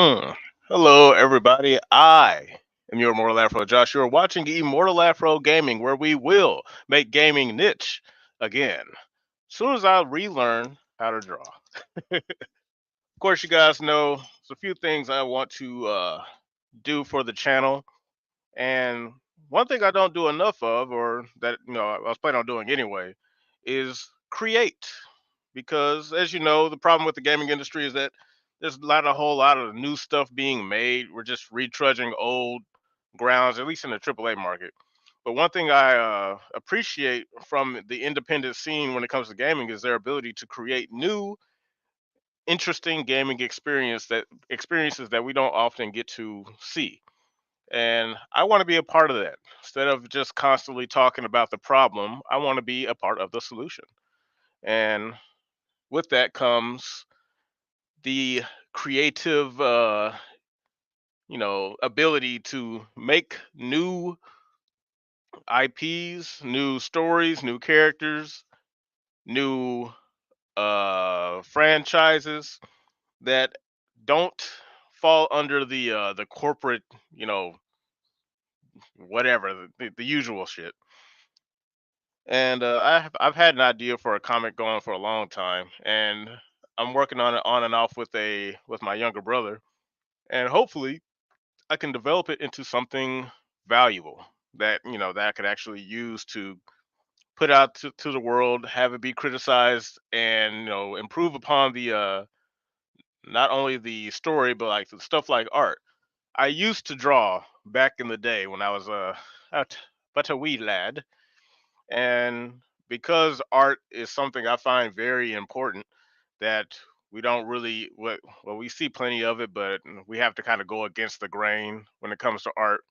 Hmm. Hello, everybody. I am your Immortal Afro Josh. You're watching Immortal Afro Gaming, where we will make gaming niche again. As soon as I relearn how to draw. Of course, you guys know there's a few things I want to do for the channel, and one thing I don't do enough of, or that I was planning on doing anyway, is create. Because as you know, the problem with the gaming industry is that there's not a whole lot of new stuff being made. We're just retrudging old grounds, at least in the AAA market. But one thing I appreciate from the independent scene when it comes to gaming is their ability to create new, interesting gaming experiences that we don't often get to see. And I want to be a part of that. Instead of just constantly talking about the problem, I want to be a part of the solution. And with that comes the creative ability to make new IPs, new stories, new characters, new franchises that don't fall under the corporate, you know, whatever, the usual shit. And I've had an idea for a comic going for a long time, and I'm working on it on and off with my younger brother, and hopefully I can develop it into something valuable that that I could actually use to put out to the world, have it be criticized, and improve upon the not only the story but like the stuff like art. I used to draw back in the day when I was but a wee lad, and because art is something I find very important that we don't really well we see plenty of it, but we have to kind of go against the grain when it comes to art.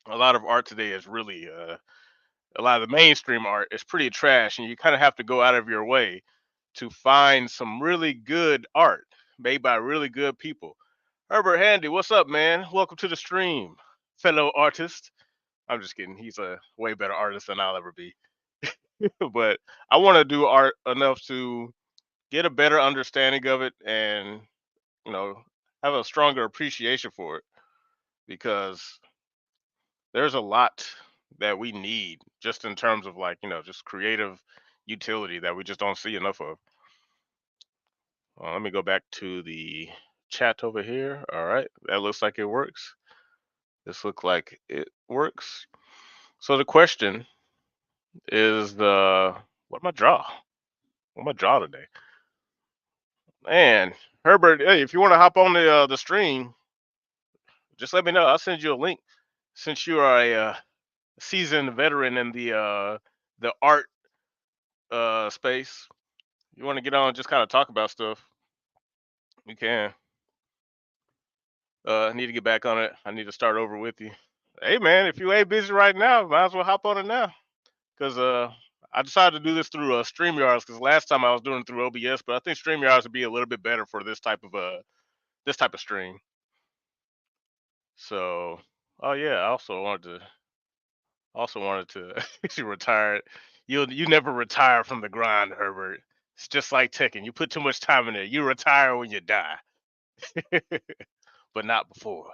A lot of art today is really a lot of the mainstream art is pretty trash, and you kind of have to go out of your way to find some really good art made by really good people. Herbert Handy, what's up, man? Welcome to the stream, fellow artist. I'm just kidding. He's a way better artist than I'll ever be. But I want to do art enough to get a better understanding of it and, you know, have a stronger appreciation for it because there's a lot that we need just in terms of like just creative utility that we just don't see enough of. Let me go back to the chat over here. All right, that looks like it works. This looks like it works. So the question is the what am I draw? What am I draw today? Man, Herbert, hey, if you want to hop on the stream, just let me know. I'll send you a link since you are a seasoned veteran in the art space. You want to get on and just kind of talk about stuff, you can. I need to get back on it. I need to start over with you. Hey man, if you ain't busy right now, might as well hop on it now. Cause I decided to do this through StreamYards because last time I was doing it through OBS, but I think StreamYards would be a little bit better for this type of stream. So, oh yeah, I also wanted to she retired. You never retire from the grind, Herbert. It's just like Tekken. You put too much time in there. You retire when you die, but not before.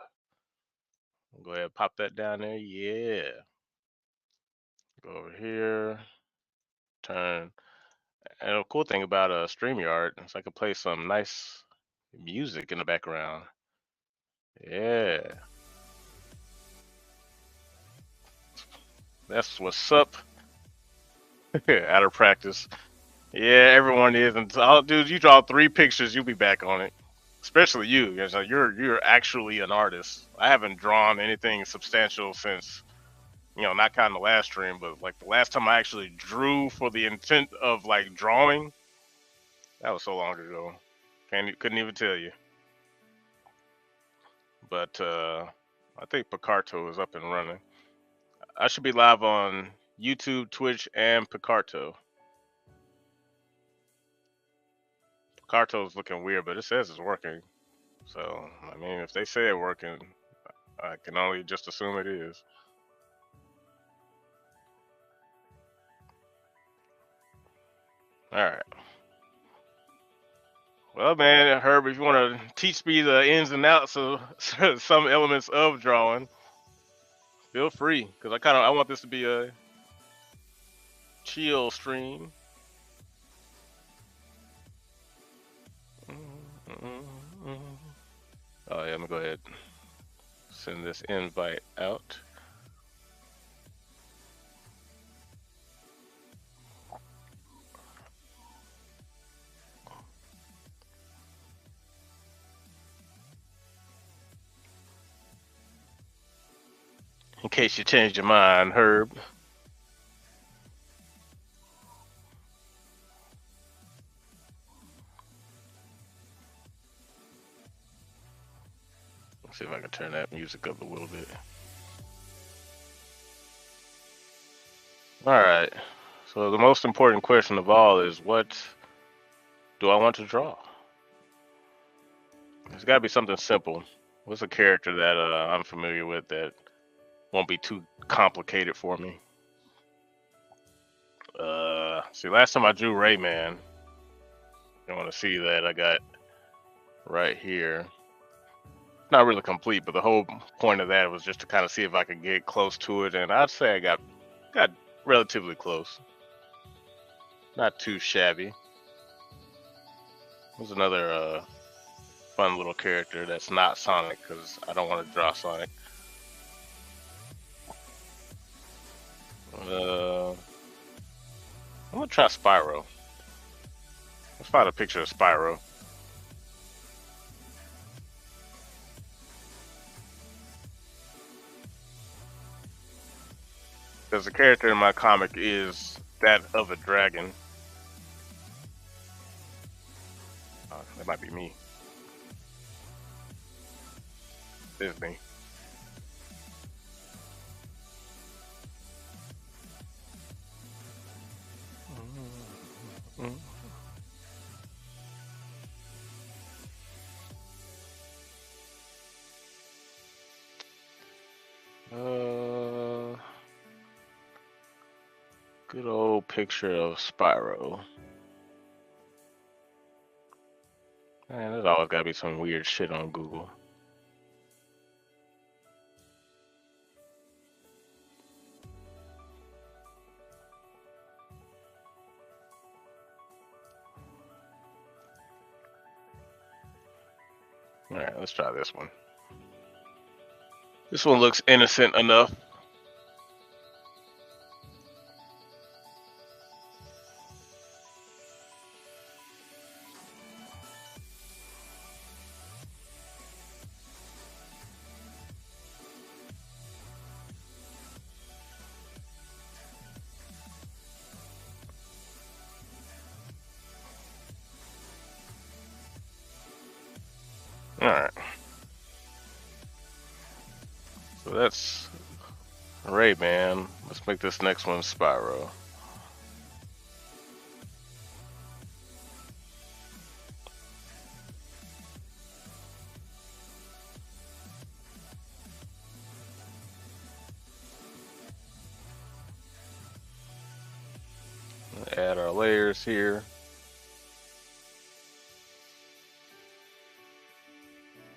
Go ahead, pop that down there. Yeah. Go over here. Turn. And the cool thing about a StreamYard is I can play some nice music in the background. Yeah. That's what's up. Out of practice. Yeah, everyone is. And dude, you draw 3 pictures, you'll be back on it. Especially you. You're actually an artist. I haven't drawn anything substantial since not kind of the last stream, but like the last time I actually drew for the intent of like drawing, that was so long ago. Couldn't even tell you. But I think Picarto is up and running. I should be live on YouTube, Twitch, and Picarto. Picarto's looking weird, but it says it's working. So I mean, if they say it's working, I can only just assume it is. All right. Well, man, Herb, if you want to teach me the ins and outs of some elements of drawing, feel free, because I want this to be a chill stream. Oh yeah, I'm gonna go ahead and send this invite out. In case you changed your mind, Herb. Let's see if I can turn that music up a little bit. All right. So the most important question of all is, what do I want to draw? It's got to be something simple. What's a character that I'm familiar with that won't be too complicated for me? See, last time I drew Rayman, you want to see that I got right here. Not really complete, but the whole point of that was just to kind of see if I could get close to it, and I'd say I got relatively close. Not too shabby. There's another fun little character that's not Sonic, because I don't want to draw Sonic. I'm gonna try Spyro. Let's find a picture of Spyro. Because the character in my comic is that of a dragon. That might be me. Disney. Good old picture of Spyro. Man, there's always gotta be some weird shit on Google. Alright, let's try this one. This one looks innocent enough. Alright. So that's Rayman. Let's make this next one Spyro. Add our layers here.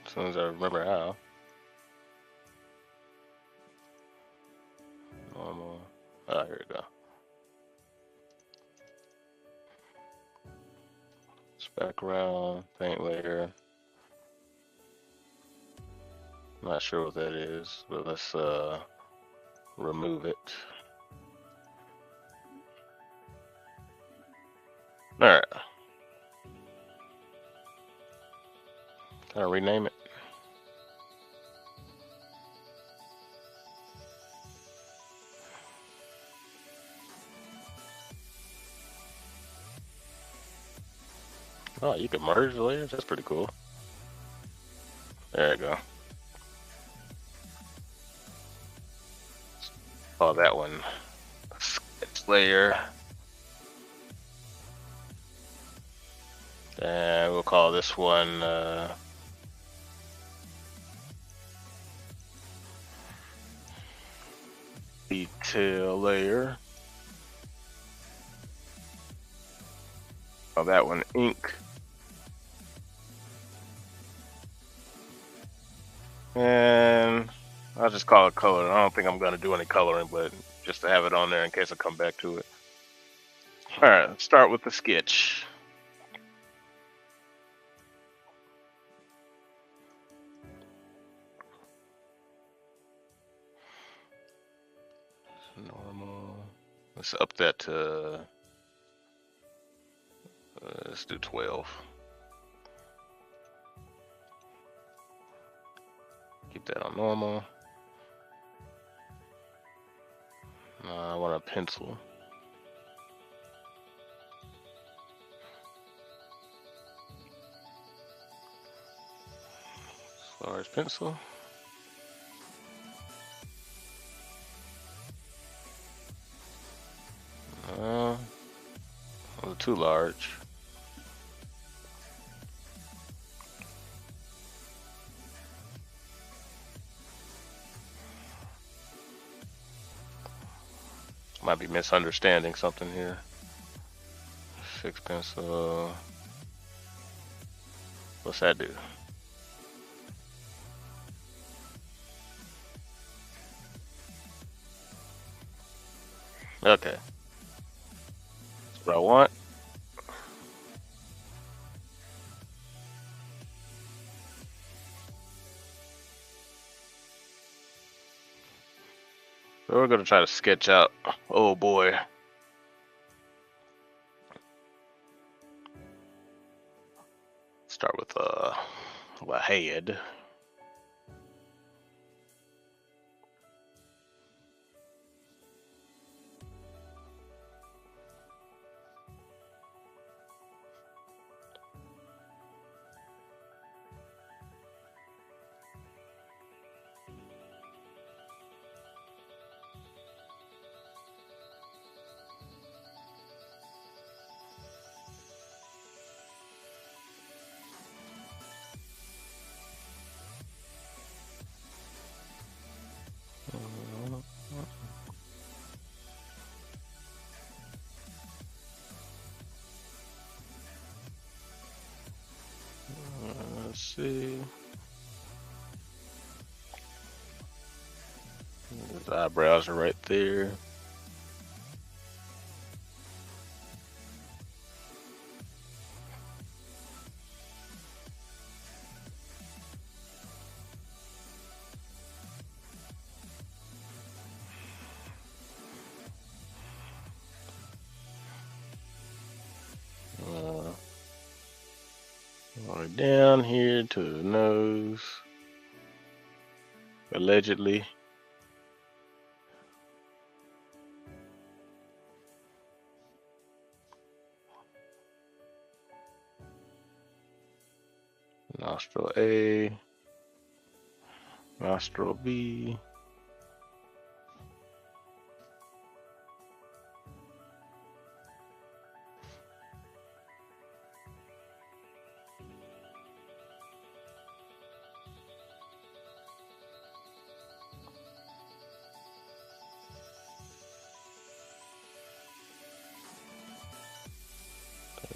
As soon as I remember how. Normal. Ah, here we go. Background, paint layer. Not sure what that is, but let's remove it. Alright. Can I rename it? Oh, you can merge the layers? That's pretty cool. There you go. Call that one sketch layer. And we'll call this one detail layer. Call that one ink. And I'll just call it color. I don't think I'm gonna do any coloring, but just to have it on there in case I come back to it. All right, let's start with the sketch. Normal. Let's up that to, let's do 12. Keep that on normal. I want a pencil. Large pencil. Too large. Might be misunderstanding something here. 6 pencil. What's that do? Okay. That's what I want. So we're gonna try to sketch out. Oh boy. Start with a head. Let's see. His eyebrows are right there. Down here to the nose. Allegedly. Nostril A. Nostril B.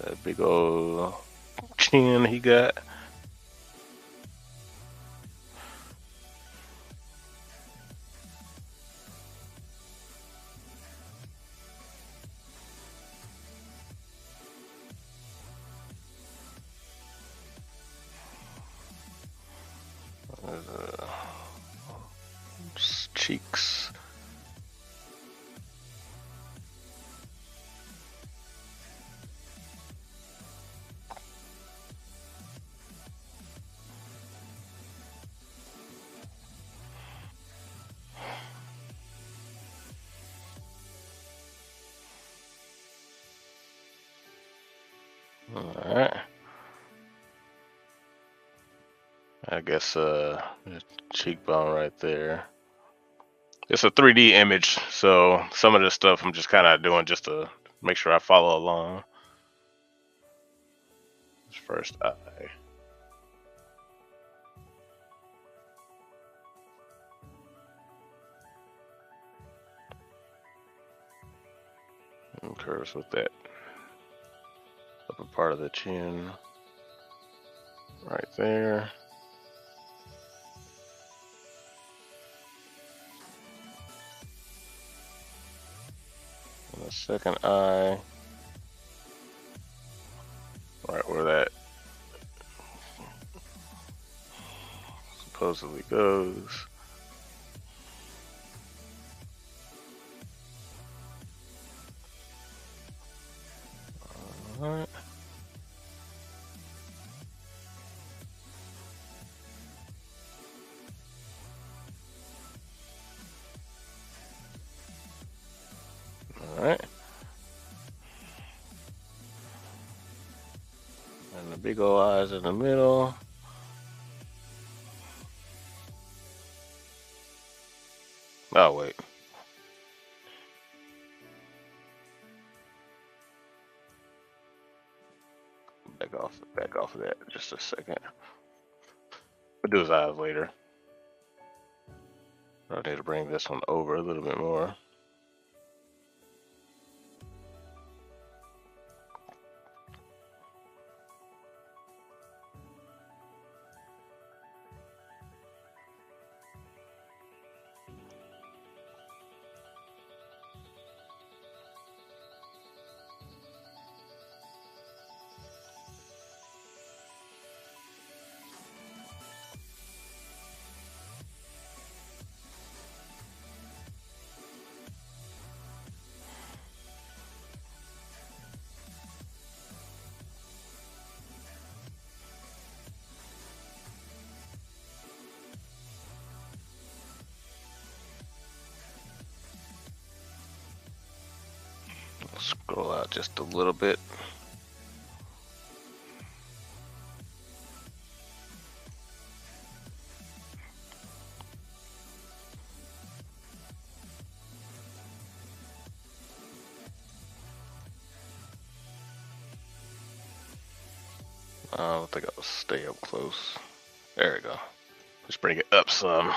That big old chin he got. Cheeks. Alright. I guess cheekbone right there. It's a 3D image, so some of this stuff I'm just kind of doing just to make sure I follow along. First eye. And curves with that upper part of the chin. Right there. The second eye, right where that supposedly goes. Alright. Alright. And the big old eyes in the middle. Oh, wait. Back off of that just a second. We'll do his eyes later. I need to bring this one over a little bit more. Scroll out just a little bit. I think I'll stay up close. There we go. Let's bring it up some.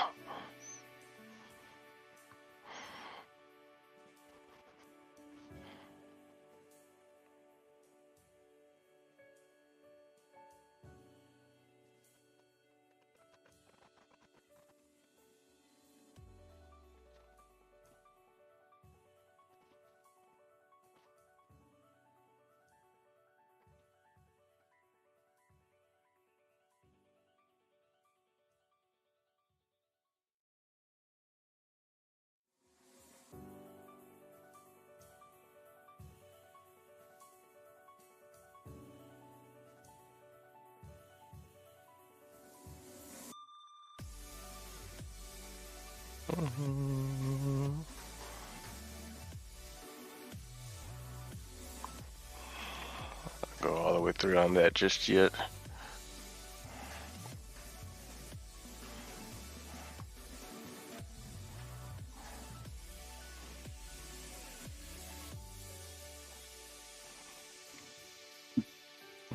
Go all the way through on that just yet.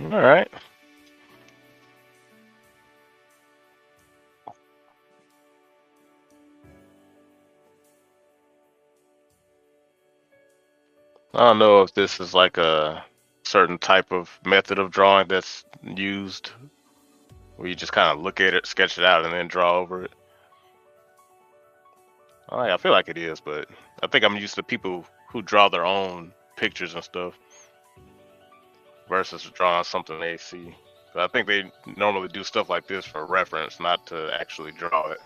All right. I don't know if this is like a certain type of method of drawing that's used, where you just kind of look at it, sketch it out, and then draw over it. I feel like it is, but I think I'm used to people who draw their own pictures and stuff versus drawing something they see. So I think they normally do stuff like this for reference, not to actually draw it.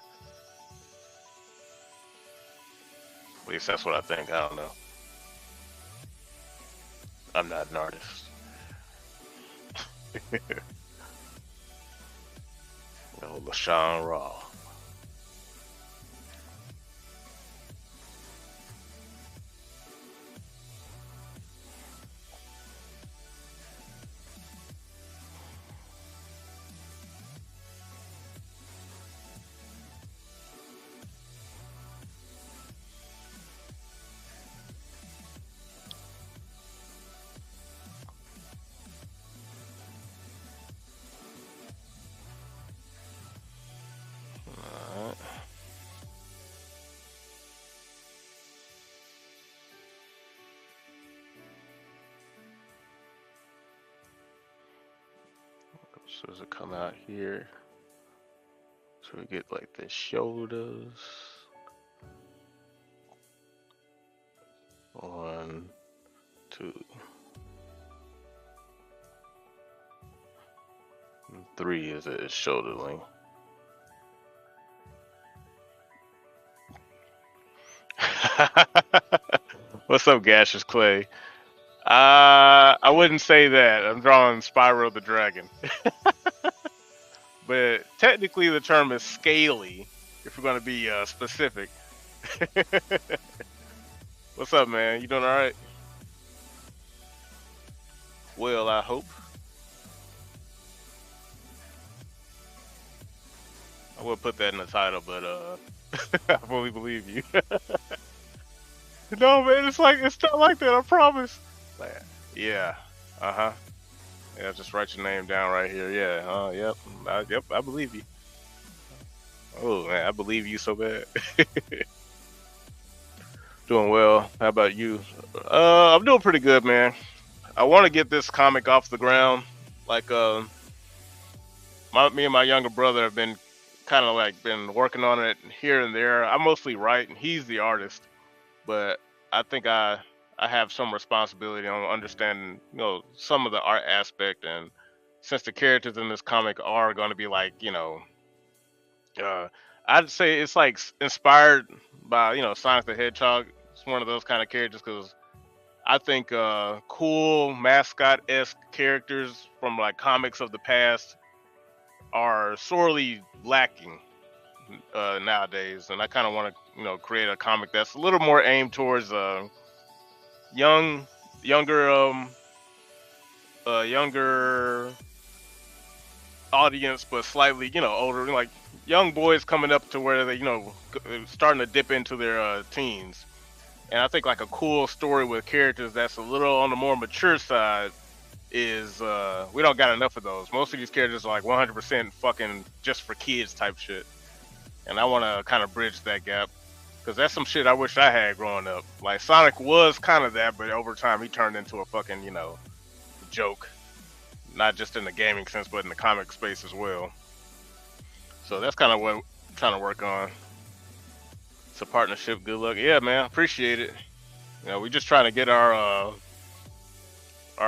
At least that's what I think. I don't know. I'm not an artist. No, LaShawn Raw. Alright. So does it come out here? So we get like the shoulders. 1, 3 is its shoulder length. What's up, Gaseous Clay? I wouldn't say that. I'm drawing Spyro the Dragon. But technically the term is scaly, if we're going to be specific. What's up, man? You doing all right? Well, I hope. I would put that in the title, but I fully believe you. No, man, it's not like that. I promise. Like, yeah. Uh huh. Yeah, just write your name down right here. Yeah. Yep. Yep. I believe you. Oh man, I believe you so bad. Doing well. How about you? I'm doing pretty good, man. I want to get this comic off the ground. Like, me and my younger brother have been kind of like been working on it here and there. I mostly write, and he's the artist. But I think I have some responsibility on understanding, some of the art aspect. And since the characters in this comic are going to be like, uh, I'd say it's like inspired by, Sonic the Hedgehog. It's one of those kind of characters because I think cool mascot esque characters from like comics of the past are sorely lacking nowadays, and I kind of want to create a comic that's a little more aimed towards young, younger, younger audience, but slightly older, like young boys coming up to where they starting to dip into their teens. And I think like a cool story with characters that's a little on the more mature side is we don't got enough of those. Most of these characters are like 100% fucking just for kids type shit. And I want to kind of bridge that gap because that's some shit I wish I had growing up. Like Sonic was kind of that, but over time he turned into a fucking joke, not just in the gaming sense, but in the comic space as well. So that's kind of what I'm trying to work on. It's a partnership. Good luck. Yeah, man. Appreciate it. We just trying to get our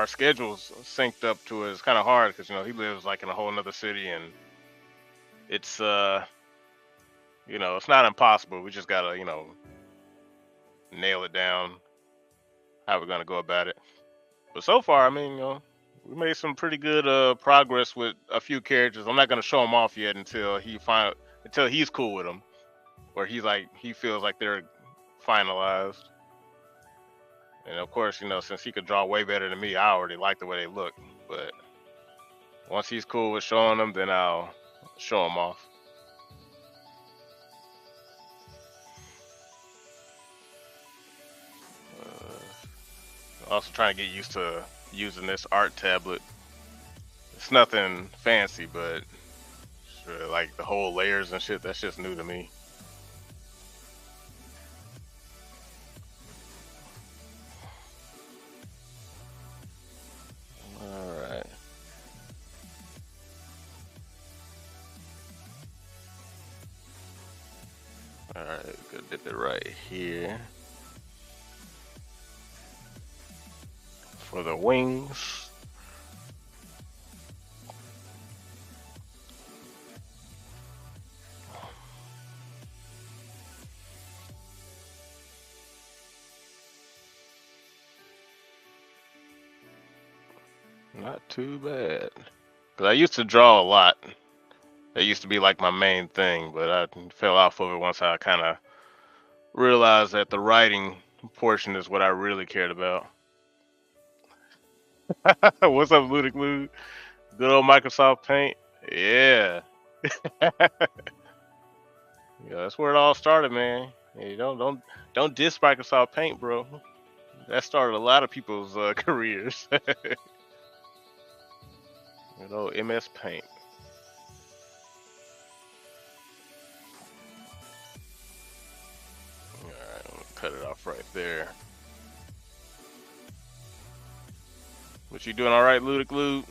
schedules synced up to it. It's kind of hard because he lives like in a whole nother city, and it's it's not impossible. We just gotta nail it down how we're gonna go about it. But so far, I mean, we made some pretty good progress with a few characters. I'm not gonna show them off yet until he's cool with them, or he feels like they're finalized. And of course, since he could draw way better than me, I already like the way they look. But once he's cool with showing them, then I'll show them off. Also trying to get used to using this art tablet. It's nothing fancy, but sure, like the whole layers and shit, that's just new to me. Alright. Alright, gonna dip it right here. For the wings. Not too bad. Cause I used to draw a lot. That used to be like my main thing, but I fell off of it once I kind of realized that the writing portion is what I really cared about. What's up, Ludic Lude? Good old Microsoft Paint. Yeah. Yeah, that's where it all started, man. Hey, don't diss Microsoft Paint, bro. That started a lot of people's careers. Good old MS Paint. Alright, I'm gonna cut it off right there. What you doing alright, Ludic Lude?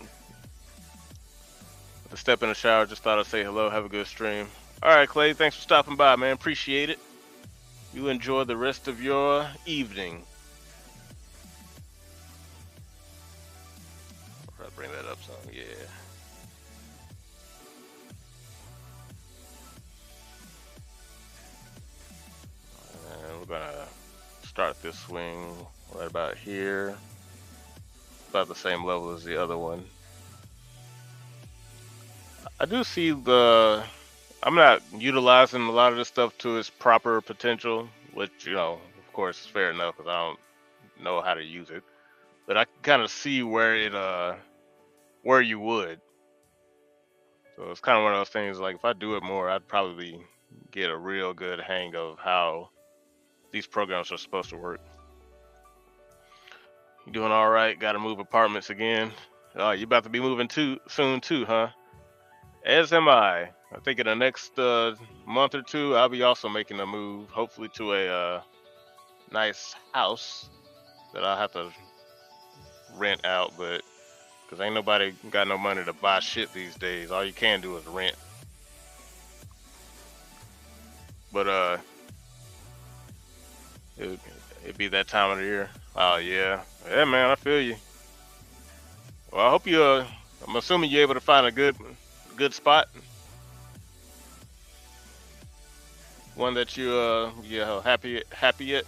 With a step in the shower, just thought I'd say hello, have a good stream. Alright, Clay, thanks for stopping by, man. Appreciate it. You enjoy the rest of your evening. I'll bring that up some, yeah. this swing right about here. About the same level as the other one. I do see I'm not utilizing a lot of this stuff to its proper potential, which, of course, is fair enough because I don't know how to use it. But I can kind of see where you would. So it's kind of one of those things, like if I do it more, I'd probably get a real good hang of how these programs are supposed to work. You doing all right? Got to move apartments again? Oh, you about to be moving soon too, huh? As am I. I think in the next month or two, I'll be also making a move, hopefully to a nice house that I'll have to rent out, but because ain't nobody got no money to buy shit these days. All you can do is rent. But it'd be that time of the year. Oh yeah, yeah, man, I feel you. Well, I hope you. I'm assuming you're able to find a good spot, one that you happy at.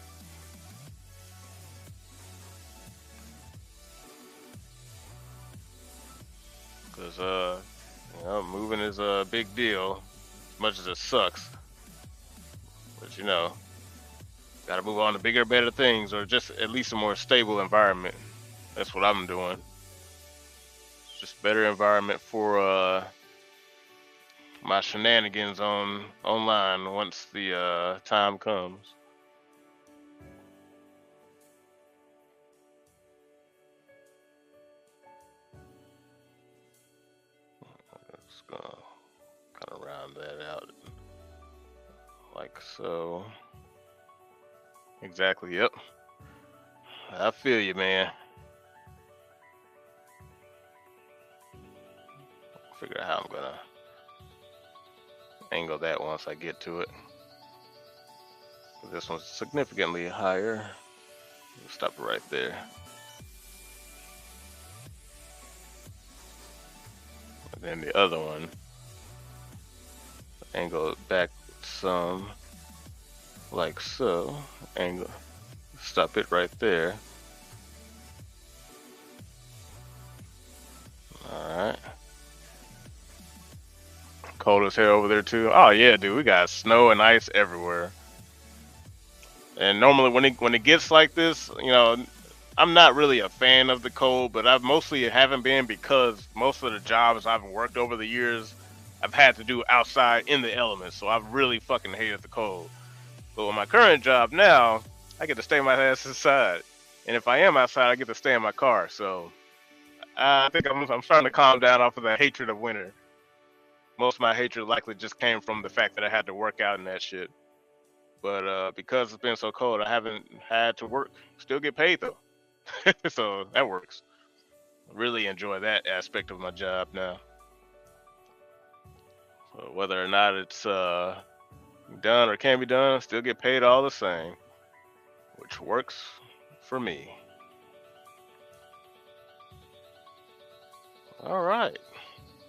Cause moving is a big deal, as much as it sucks. But gotta move on to bigger, better things, or just at least a more stable environment. That's what I'm doing. Just better environment for my shenanigans online once the time comes. Just gonna kind of round that out like so. Exactly. Yep. I feel you, man. Figure out how I'm gonna angle that once I get to it. This one's significantly higher. Stop it right there. And then the other one, angle it back some, like so. Angle, stop it right there. Alright. Cold as hell over there too. Oh yeah, dude, we got snow and ice everywhere. And normally when it gets like this, I'm not really a fan of the cold, but I've mostly haven't been because most of the jobs I've worked over the years, I've had to do outside in the elements, so I've really fucking hated the cold. But with my current job now, I get to stay my ass inside, and if I am outside, I get to stay in my car. So I think I'm starting to calm down off of the hatred of winter. Most of my hatred likely just came from the fact that I had to work out in that shit. But because it's been so cold, I haven't had to work. Still get paid though. So that works. Really enjoy that aspect of my job now. So whether or not it's done or can be done, I still get paid all the same, which works for me. All right,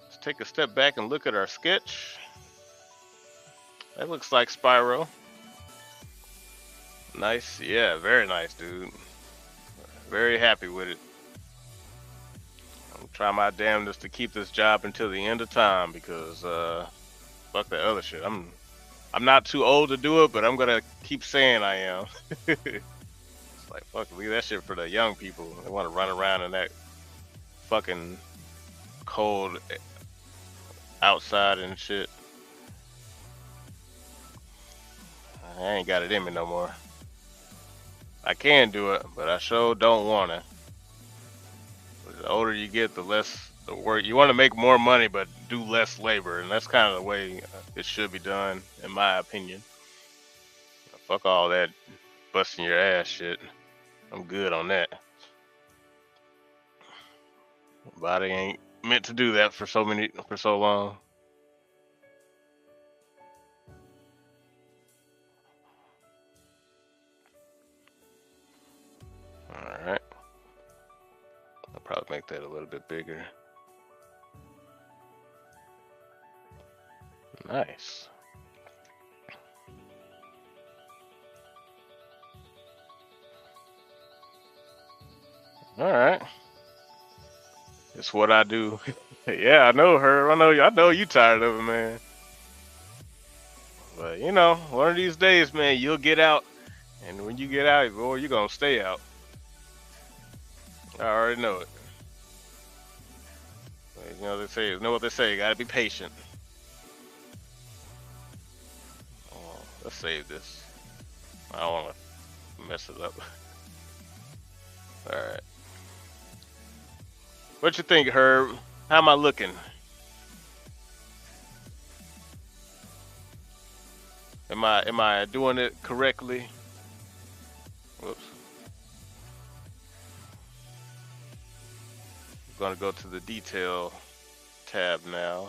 let's take a step back and look at our sketch. That looks like Spyro. Nice, yeah, very nice, dude. Very happy with it. I'm trying my damnedest to keep this job until the end of time because fuck that other shit. I'm not too old to do it, but I'm gonna keep saying I am. It's like fuck, leave that shit for the young people. They want to run around in that fucking cold outside and shit. I ain't got it in me no more. I can do it, but I sure don't wanna. The older you get, the less the work. You want to make more money, but do less labor, and that's kind of the way it should be done, in my opinion. Fuck all that busting your ass shit. I'm good on that. Body ain't meant to do that for so long. All right. I'll probably make that a little bit bigger. Nice. All right. It's what I do. Yeah, I know her. I know you tired of it, man. But you know, one of these days, man, you'll get out. And when you get out, boy, you're gonna stay out. I already know it. You know they say. You know what they say. You gotta be patient. Oh, let's save this. I don't want to mess it up. All right. What you think, Herb? How am I looking? Am I doing it correctly? Whoops. I'm gonna go to the detail tab now,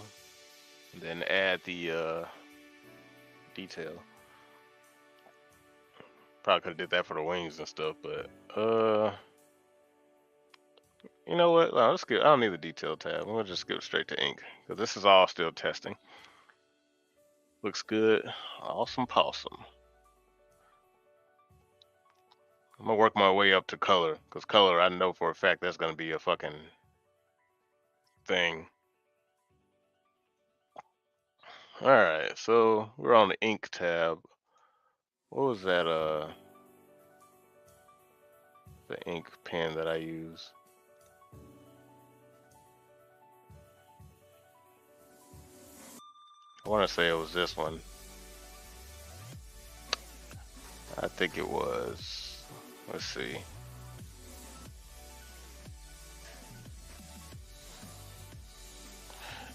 and then add the detail. Probably could have did that for the wings and stuff, but you know what? No, let's skip. I don't need the detail tab. We'll just skip straight to ink because this is all still testing. Looks good. Awesome possum. I'm gonna work my way up to color because color, I know for a fact that's gonna be a fucking thing. All right, so we're on the ink tab. What was that? The ink pen that I use. I want to say it was this one. I think it was. Let's see.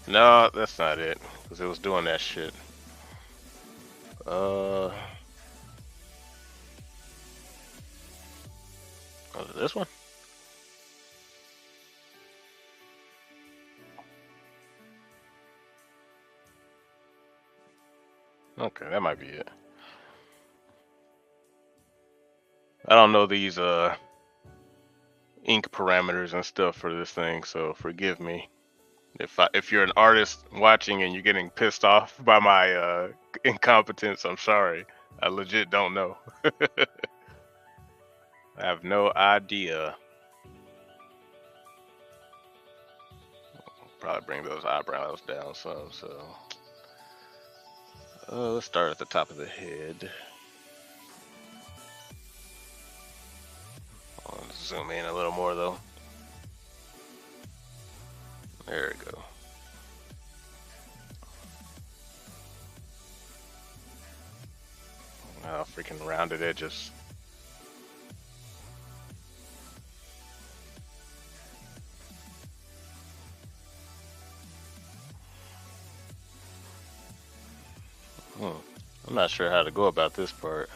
No, that's not it. Because it was doing that shit. Was it this one? Okay, that might be it. I don't know these ink parameters and stuff for this thing, so forgive me. If you're an artist watching and you're getting pissed off by my incompetence, I'm sorry. I legit don't know. I have no idea. Probably bring those eyebrows down some. So let's start at the top of the head. I'll zoom in a little more though. There we go. Oh, freaking rounded edges. I'm not sure how to go about this part.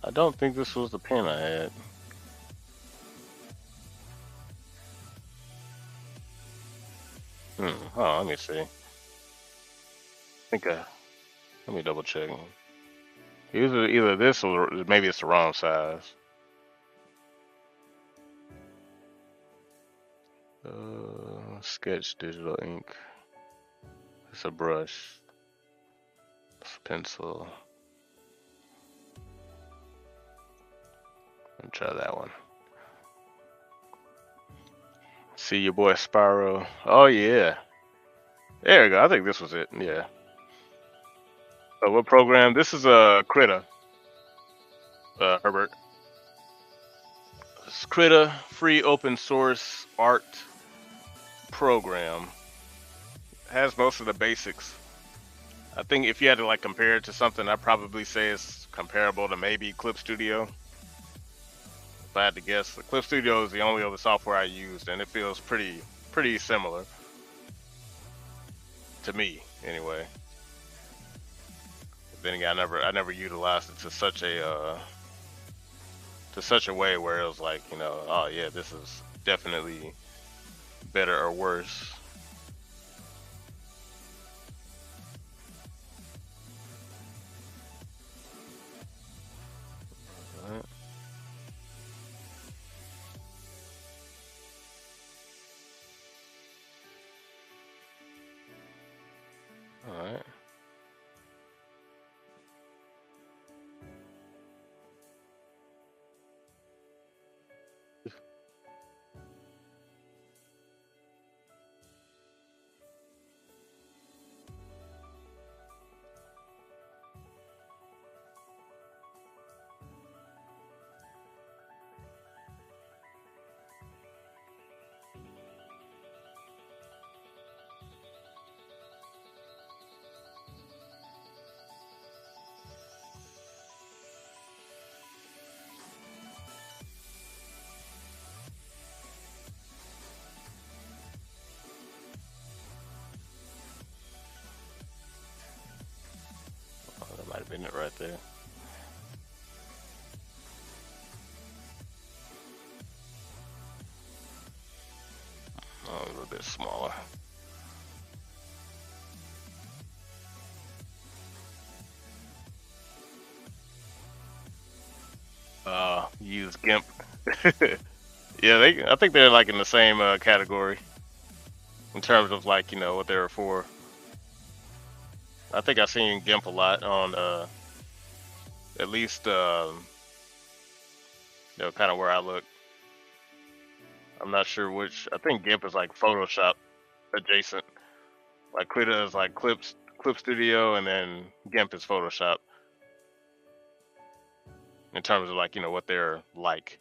I don't think this was the pen I had. Oh, let me see. I think let me double check. Either this or maybe it's the wrong size. Sketch digital ink. It's a brush. It's a pencil. Let me try that one. See your boy Spyro. Oh yeah. There we go. I think this was it. Yeah. What program? This is a Krita. Herbert. It's Krita, free open source art program. Has most of the basics. I think if you had to like compare it to something, I'd probably say it's comparable to maybe Clip Studio. If I had to guess, the Clip Studio is the only other software I used, and it feels pretty similar to me, anyway. But then again, I never utilized it to such a way where it was like, you know, oh yeah, this is definitely better or worse. Alright. right there. Oh, a little bit smaller. Use GIMP. Yeah, I think they're like in the same category in terms of like what they're for. I think I've seen GIMP a lot on at least kind of where I look. I'm not sure which. I think GIMP is like Photoshop adjacent. Like Krita is like Clip Studio, and then GIMP is Photoshop in terms of like what they're like.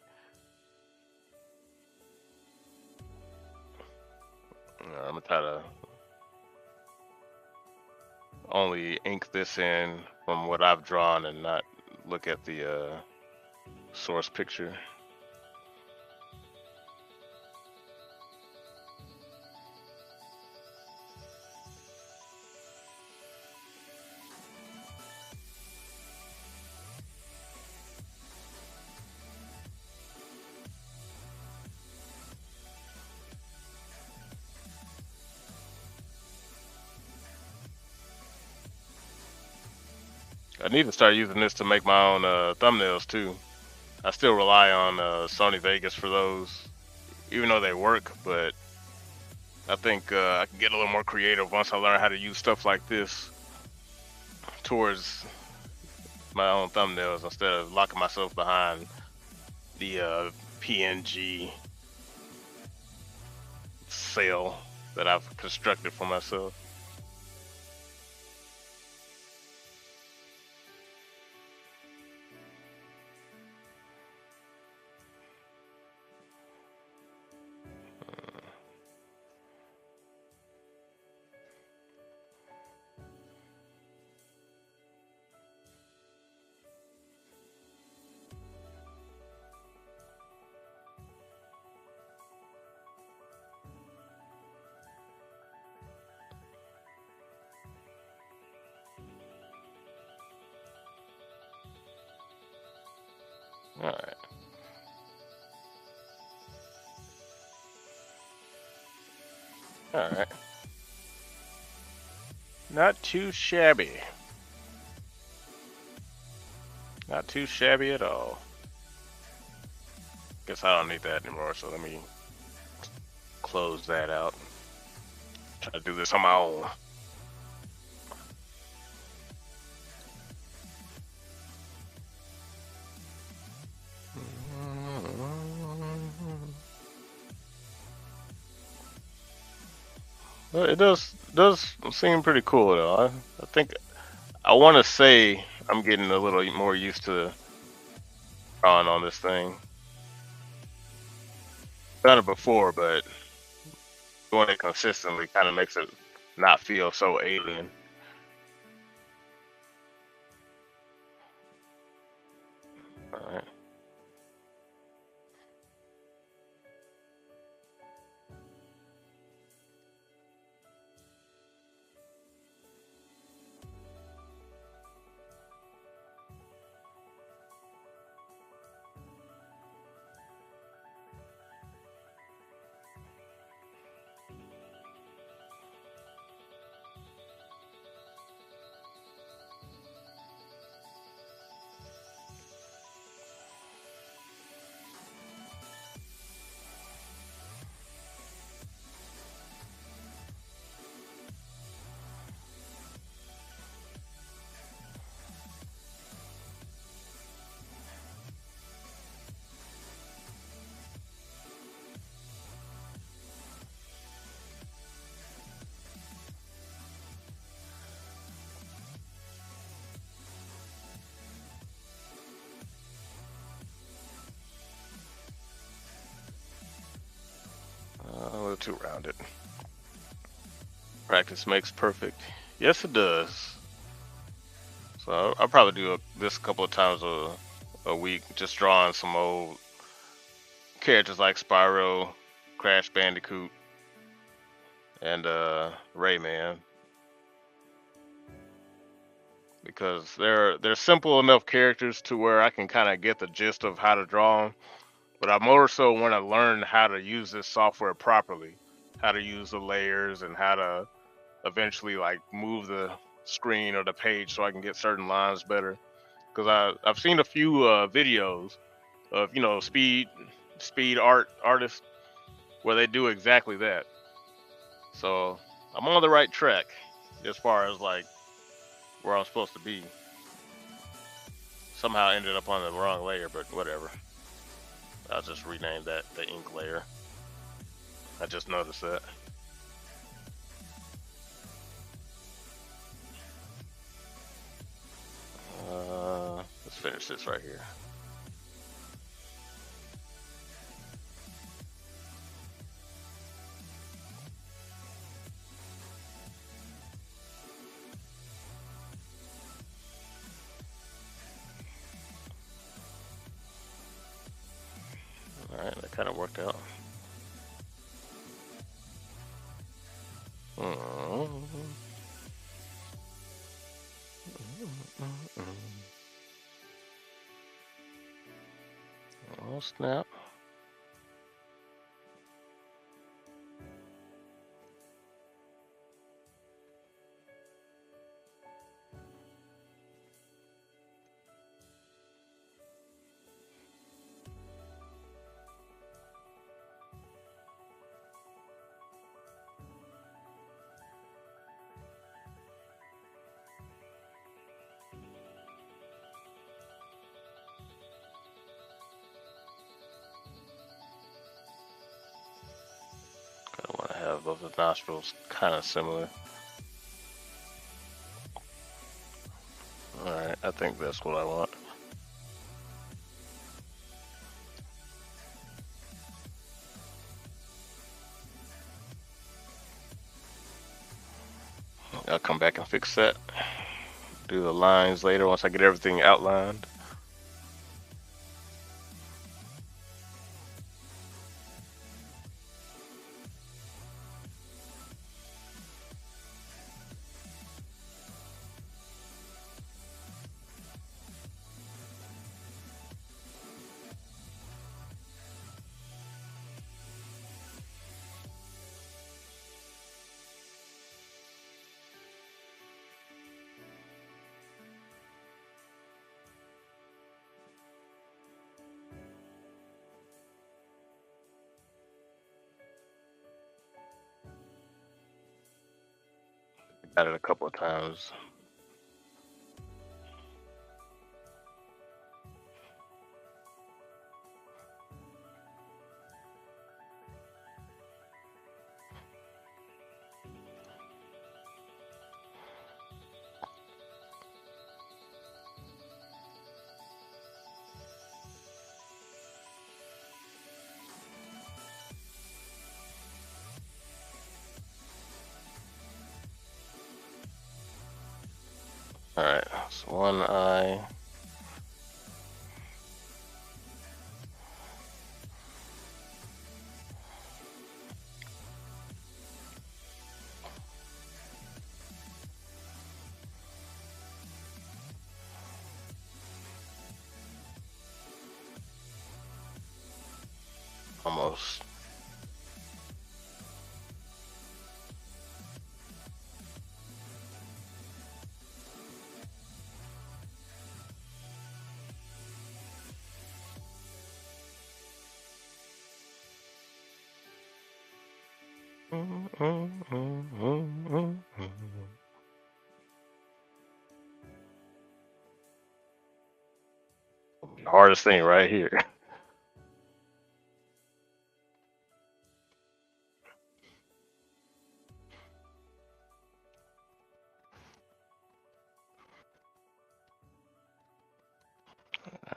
I'm gonna try to only ink this in from what I've drawn and not look at the source picture. I need to start using this to make my own thumbnails too. I still rely on Sony Vegas for those, even though they work, but I think I can get a little more creative once I learn how to use stuff like this towards my own thumbnails instead of locking myself behind the PNG cell that I've constructed for myself. All right. All right. Not too shabby. Not too shabby at all. Guess I don't need that anymore, so let me close that out. Try to do this on my own. Well, it does seem pretty cool though. I think I want to say I'm getting a little more used to drawing on this thing. Done it before, but doing it consistently kind of makes it not feel so alien. All right. A little too rounded. Practice makes perfect. Yes, it does. So I'll probably do this a couple of times a week, just drawing some old characters like Spyro, Crash Bandicoot, and Rayman. because they're simple enough characters to where I can kind of get the gist of how to draw them. But I more so want to learn how to use this software properly, how to use the layers, and how to eventually like move the screen or the page so I can get certain lines better. Because I've seen a few videos of speed artists where they do exactly that. So I'm on the right track as far as like where I'm supposed to be. Somehow ended up on the wrong layer, but whatever. I'll just rename that the ink layer. I just noticed that. Let's finish this right here. All right, that kind of worked out. Oh snap. I want to have those nostrils kind of similar. Alright, I think that's what I want. I'll come back and fix that. Do the lines later once I get everything outlined. Got it a couple of times. Alright, so one eye. Almost. Hardest thing right here.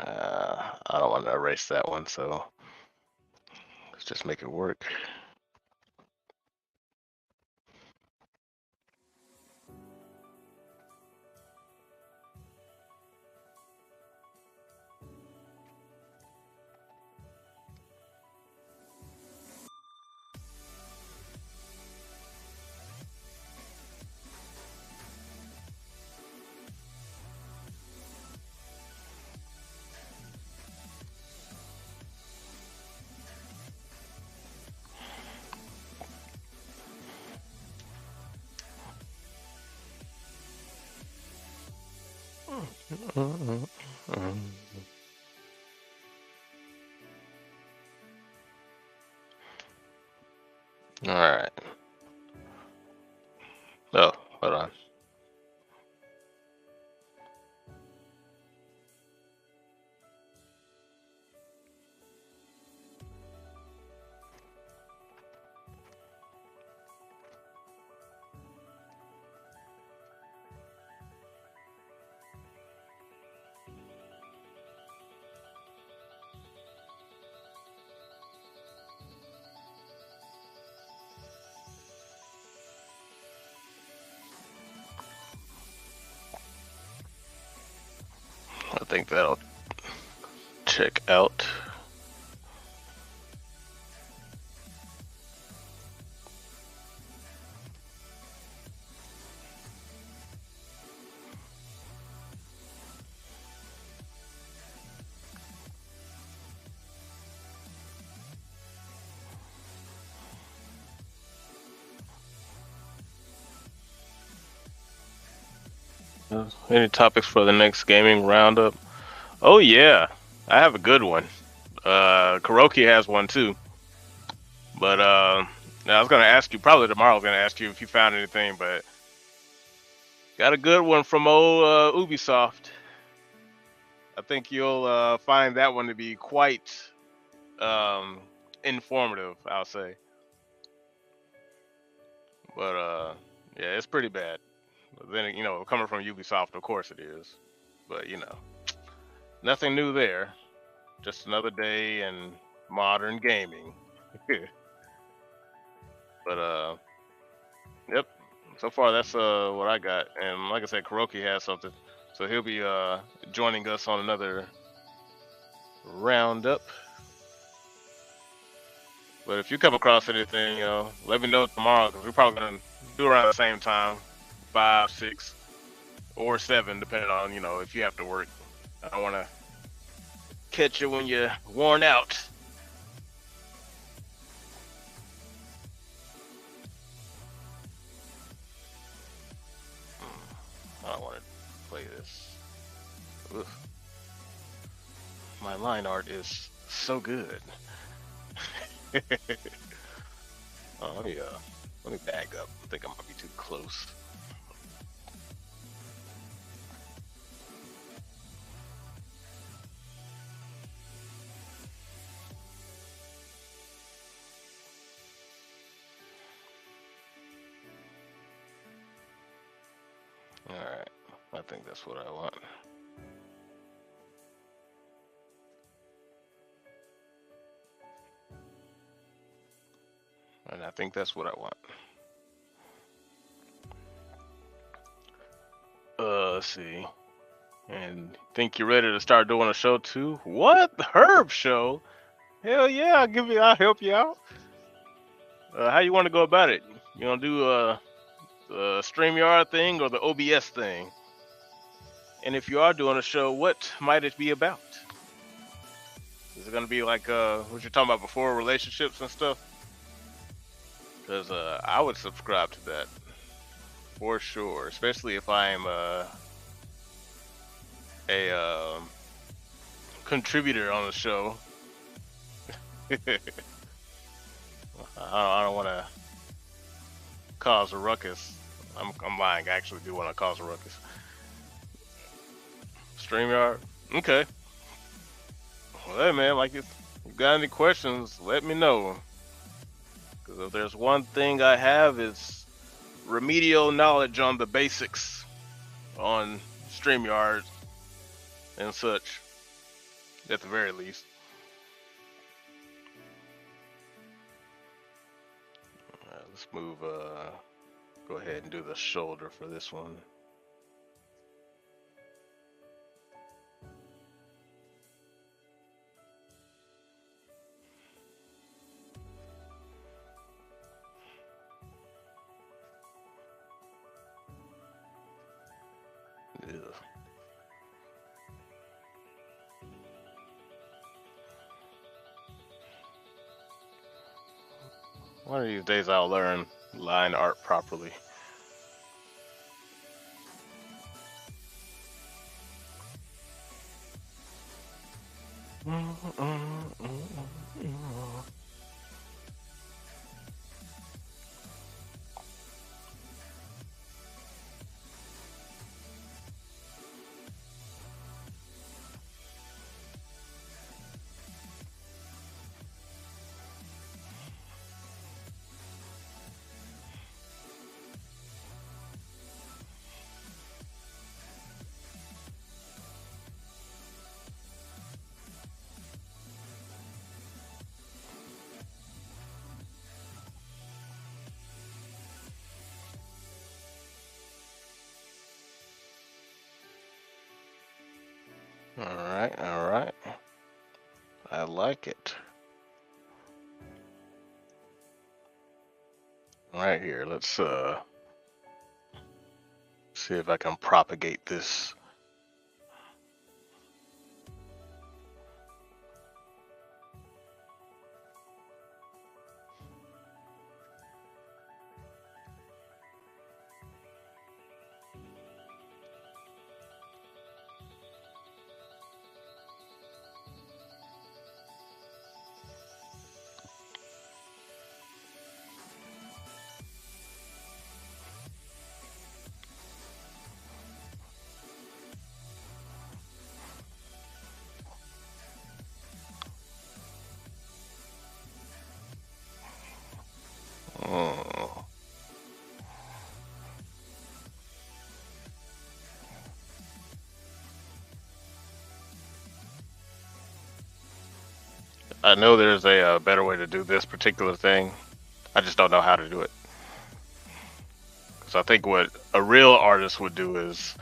I don't want to erase that one, so let's just make it work. All right. Oh, hold on. I think that'll check out. Any topics for the next gaming roundup? Oh yeah, I have a good one. Kuroki has one too. But now I was gonna ask you probably tomorrow. I was gonna ask you if you found anything, but got a good one from old Ubisoft. I think you'll find that one to be quite um, informative. I'll say, but yeah, it's pretty bad. But then coming from Ubisoft, of course it is. But nothing new there. Just another day in modern gaming. But yep. So far, that's what I got. And like I said, Kuroki has something, so he'll be joining us on another roundup. But if you come across anything, let me know tomorrow because we're probably gonna do around the same time, 5, 6, or 7, depending on if you have to work. I don't want to catch you when you're worn out. I don't want to play this. Ugh. My line art is so good. Oh yeah. Let me back up. I think I might be too close. Alright. I think that's what I want. And I think that's what I want. Let's see. And think you're ready to start doing a show too? What? The Herb show? Hell yeah, I'll help you out. How you want to go about it? You gonna do the StreamYard thing or the OBS thing? And if you are doing a show, what might it be about? Is it gonna be like what you're talking about before, relationships and stuff? Because I would subscribe to that for sure, especially if I'm a contributor on the show. I don't want to cause a ruckus. I'm lying. I actually do want to cause a ruckus. StreamYard? Okay. Well, hey, man, like if you got any questions, let me know. Because if there's one thing I have, it's remedial knowledge on the basics on StreamYard and such, at the very least. Let's move, go ahead and do the shoulder for this one. Ugh. One of these days I'll learn line art properly. All right, all right. I like it. Right here, let's see if I can propagate this. Oh. I know there's a better way to do this particular thing. I just don't know how to do it. Because I think what a real artist would do is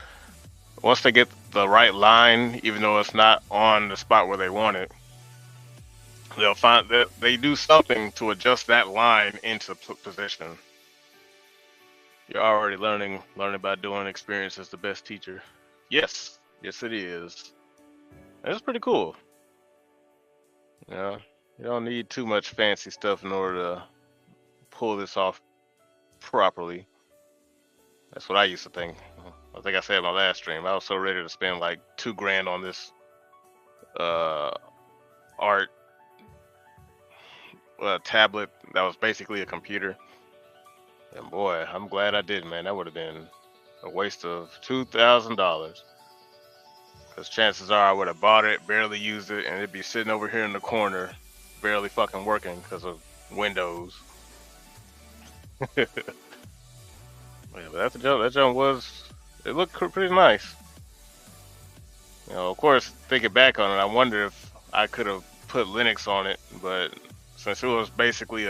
once they get the right line, even though it's not on the spot where they want it, they'll find that they do something to adjust that line into position. You're already learning. Learning by doing. Experience is the best teacher. Yes, yes, it is. It's pretty cool. Yeah, you don't need too much fancy stuff in order to pull this off properly. That's what I used to think. I think I said in my last stream. I was so ready to spend like $2 grand on this uh, art tablet that was basically a computer. And boy, I'm glad I did, man. That would have been a waste of $2,000. Because chances are I would have bought it, barely used it, and it'd be sitting over here in the corner, barely fucking working because of Windows. Yeah, but that jump was, it looked pretty nice. You know, of course, thinking back on it, I wonder if I could have put Linux on it, but since it was basically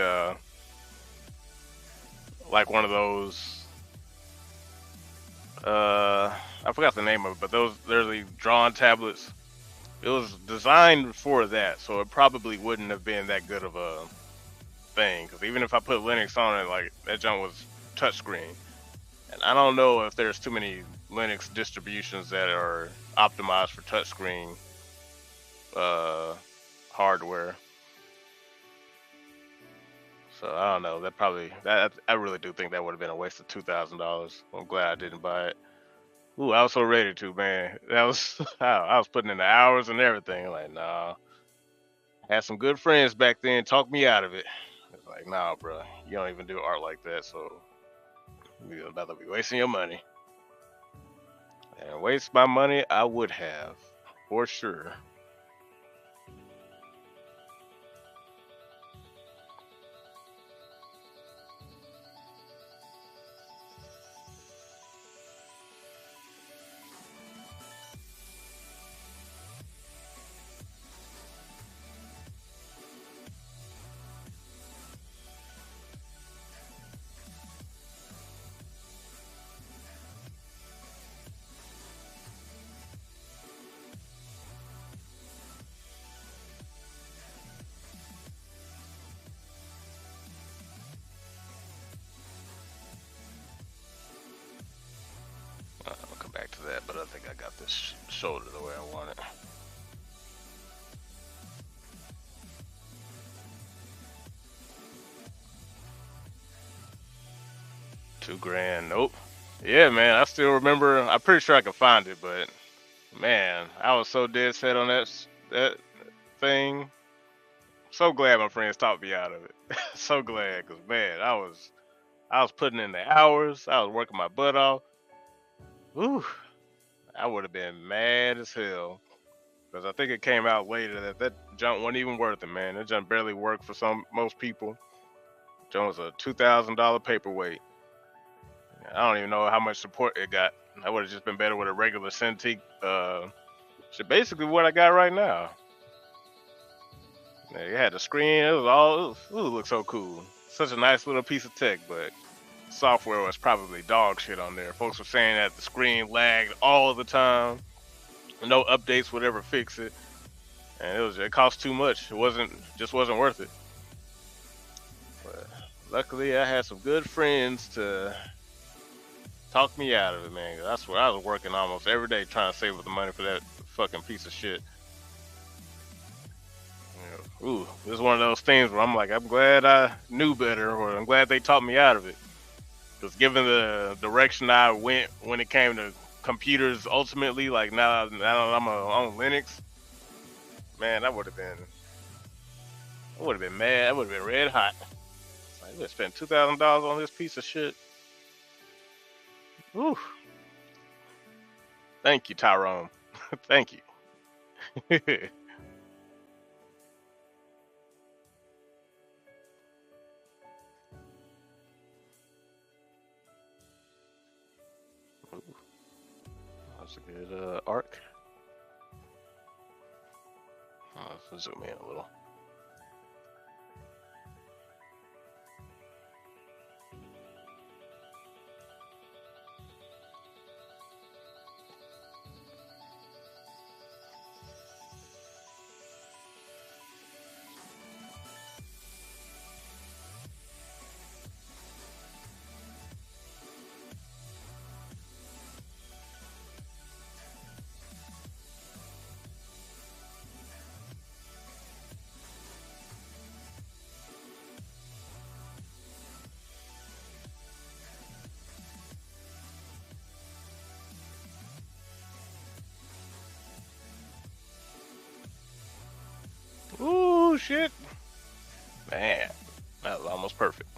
like one of those, I forgot the name of it, but they're the drawn tablets. It was designed for that, so it probably wouldn't have been that good of a thing. Because even if I put Linux on it, like that junk was touchscreen, and I don't know if there's too many Linux distributions that are optimized for touchscreen hardware. So I don't know. That probably that I really do think that would have been a waste of $2,000. I'm glad I didn't buy it. Ooh, I was so ready to, man. That was I was putting in the hours and everything. Like, nah. Had some good friends back then talk me out of it. It's like, nah, bro, you don't even do art like that, so you're about to be wasting your money. And waste my money, I would have, for sure. I'll come back to that, but I think I got this shoulder the way I want it. $2 grand, nope. Yeah, man, I still remember. I'm pretty sure I can find it, but man, I was so dead set on that thing. So glad my friends talked me out of it. So glad, cause man, I was putting in the hours. I was working my butt off. Whew, I would have been mad as hell. Cause I think it came out later that that junk wasn't even worth it, man. That junk barely worked for most people. Junk was a $2,000 paperweight. I don't even know how much support it got. I would have just been better with a regular Cintiq. So basically what I got right now. Yeah, it had the screen. It looked so cool. Such a nice little piece of tech, but software was probably dog shit on there. Folks were saying that the screen lagged all of the time. No updates would ever fix it, and it cost too much. It wasn't worth it. But luckily, I had some good friends to talk me out of it, man. 'Cause that's where I was working almost every day trying to save up the money for that fucking piece of shit. Ooh, this is one of those things where I'm like, I'm glad I knew better, or I'm glad they taught me out of it. Because given the direction I went when it came to computers, ultimately, like now I'm on Linux, man, I would have been mad. I would have been red hot. Like, you spent $2,000 on this piece of shit. Ooh, thank you, Tyrone. Thank you. Ooh, that's a good arc. Let's zoom in a little. Ooh, shit. Man, that was almost perfect.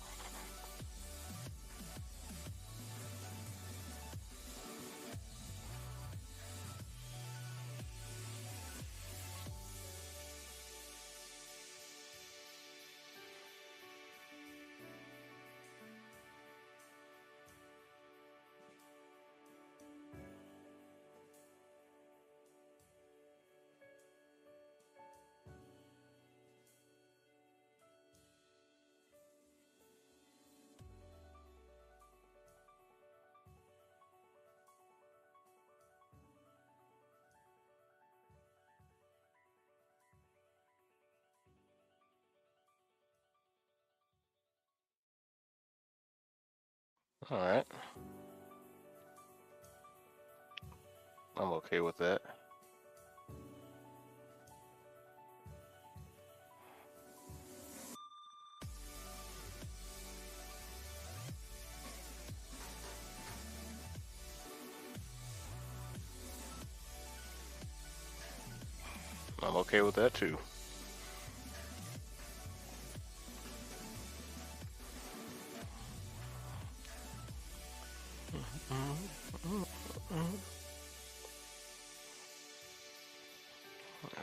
All right, I'm okay with that. I'm okay with that too.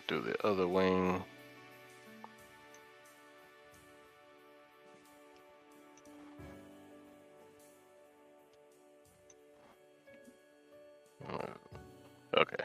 Do the other wing. Okay.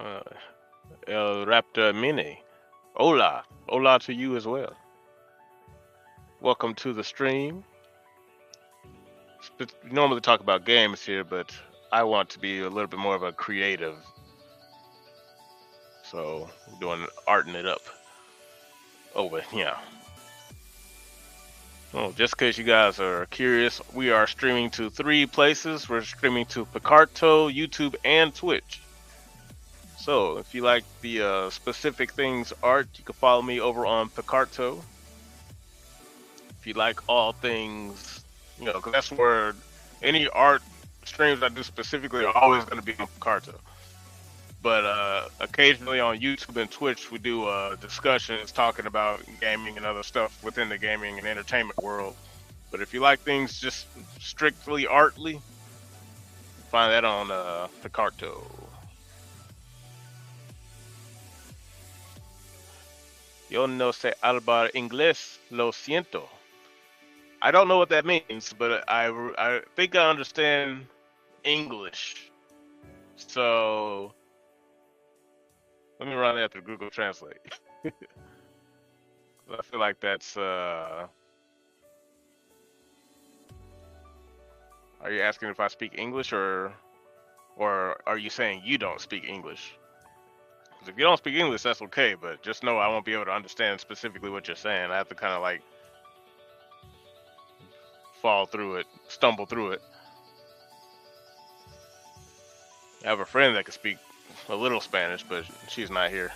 Uh, El Raptor Mini. Hola. Hola to you as well. Welcome to the stream. We normally talk about games here, but I want to be a little bit more of a creative. So we're doing arting it up over here. Oh, just in case you guys are curious, we are streaming to 3 places. We're streaming to Picarto, YouTube, and Twitch. So if you like the specific things art, you can follow me over on Picarto. If you like all things, you know, because that's where any art streams I do specifically are always going to be on Picarto. But occasionally on YouTube and Twitch, we do discussions talking about gaming and other stuff within the gaming and entertainment world. But if you like things just strictly artly, find that on Picarto. Yo no sé hablar inglés, lo siento. I don't know what that means, but I think I understand English. So let me run that through Google Translate. I feel like that's are you asking if I speak English or are you saying you don't speak English? Because if you don't speak English, that's okay, but just know I won't be able to understand specifically what you're saying. I have to kind of like fall through it, stumble through it. I have a friend that can speak a little Spanish, but she's not here.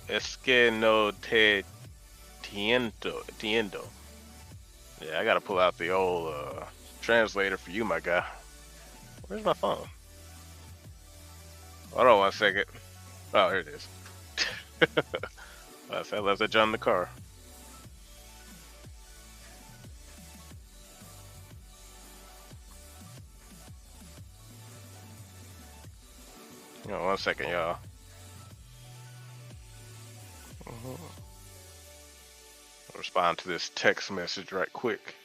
Es que no te tiendo. Yeah, I gotta pull out the old translator for you, my guy. Where's my phone? Hold on 1 second. Oh, here it is. I left that John in the car. You know, 1 second, y'all. I'll respond to this text message right quick.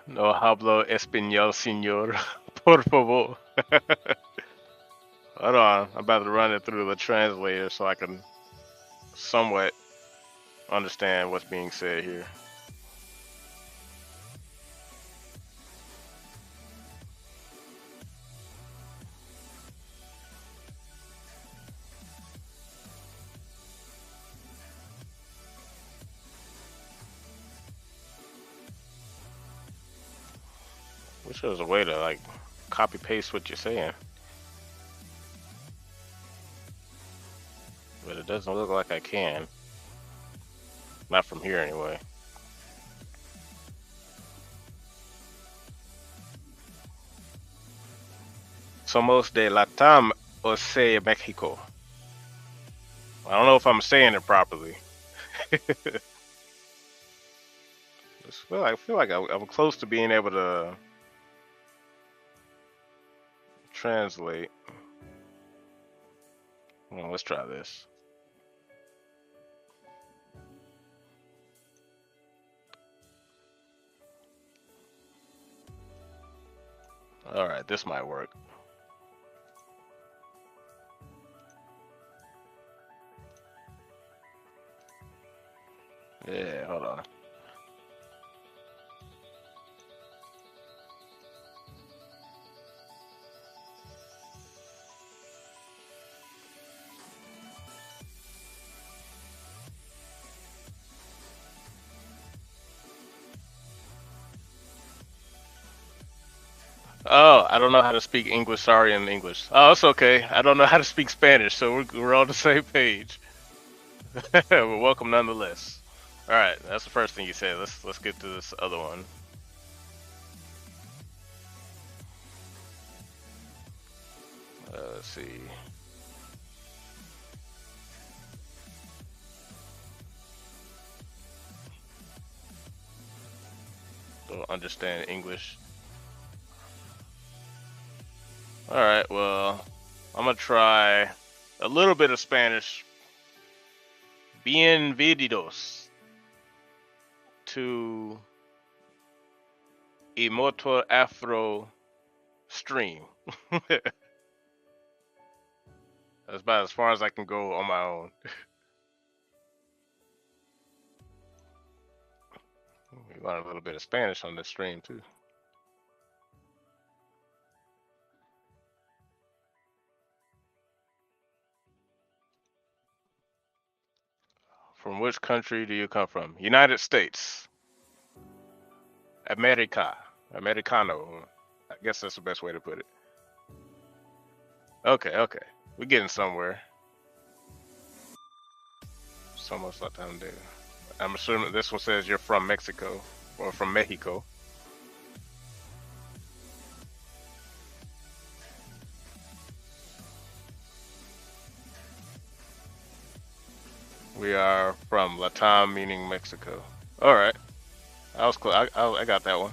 No hablo español, señor. Por favor. Hold on. I'm about to run it through the translator so I can somewhat understand what's being said here. Wish there was a way to like copy paste what you're saying. But it doesn't look like I can. Not from here anyway. Somos de Latam o sea Mexico. I don't know if I'm saying it properly. I feel like I'm close to being able to translate. Well, let's try this. All right, this might work. Yeah, hold on. Oh, I don't know how to speak English. Sorry in English. Oh, it's okay. I don't know how to speak Spanish, so we're on the same page. But welcome nonetheless. All right, that's the first thing you said. Let's get to this other one. Let's see. Don't understand English. All right, well, I'm gonna try a little bit of Spanish. Bienvenidos to a Motor Afro stream. That's about as far as I can go on my own. We learn a little bit of Spanish on this stream too. From which country do you come from? United States. America. Americano. I guess that's the best way to put it. Okay, okay. We're getting somewhere. Somos Latino. I'm assuming this one says you're from Mexico or from Mexico. We are from Latam, meaning Mexico. All right, I was close. I got that one.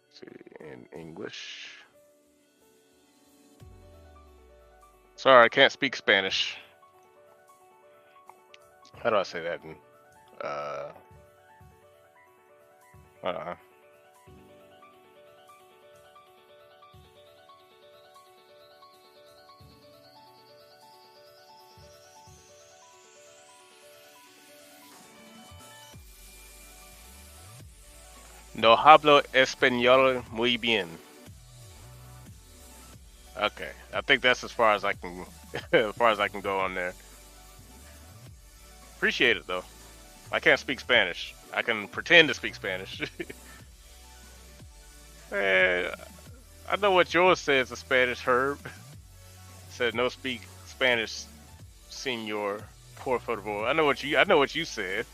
Let's see, in English. Sorry, I can't speak Spanish. How do I say that? Uh, uh, no hablo español muy bien. Okay, I think that's as far as I can, as far as I can go on there. Appreciate it though. I can't speak Spanish. I can pretend to speak Spanish. Man, I know what yours says in Spanish, Herb. Said no speak Spanish, senor, por favor. I know what you said.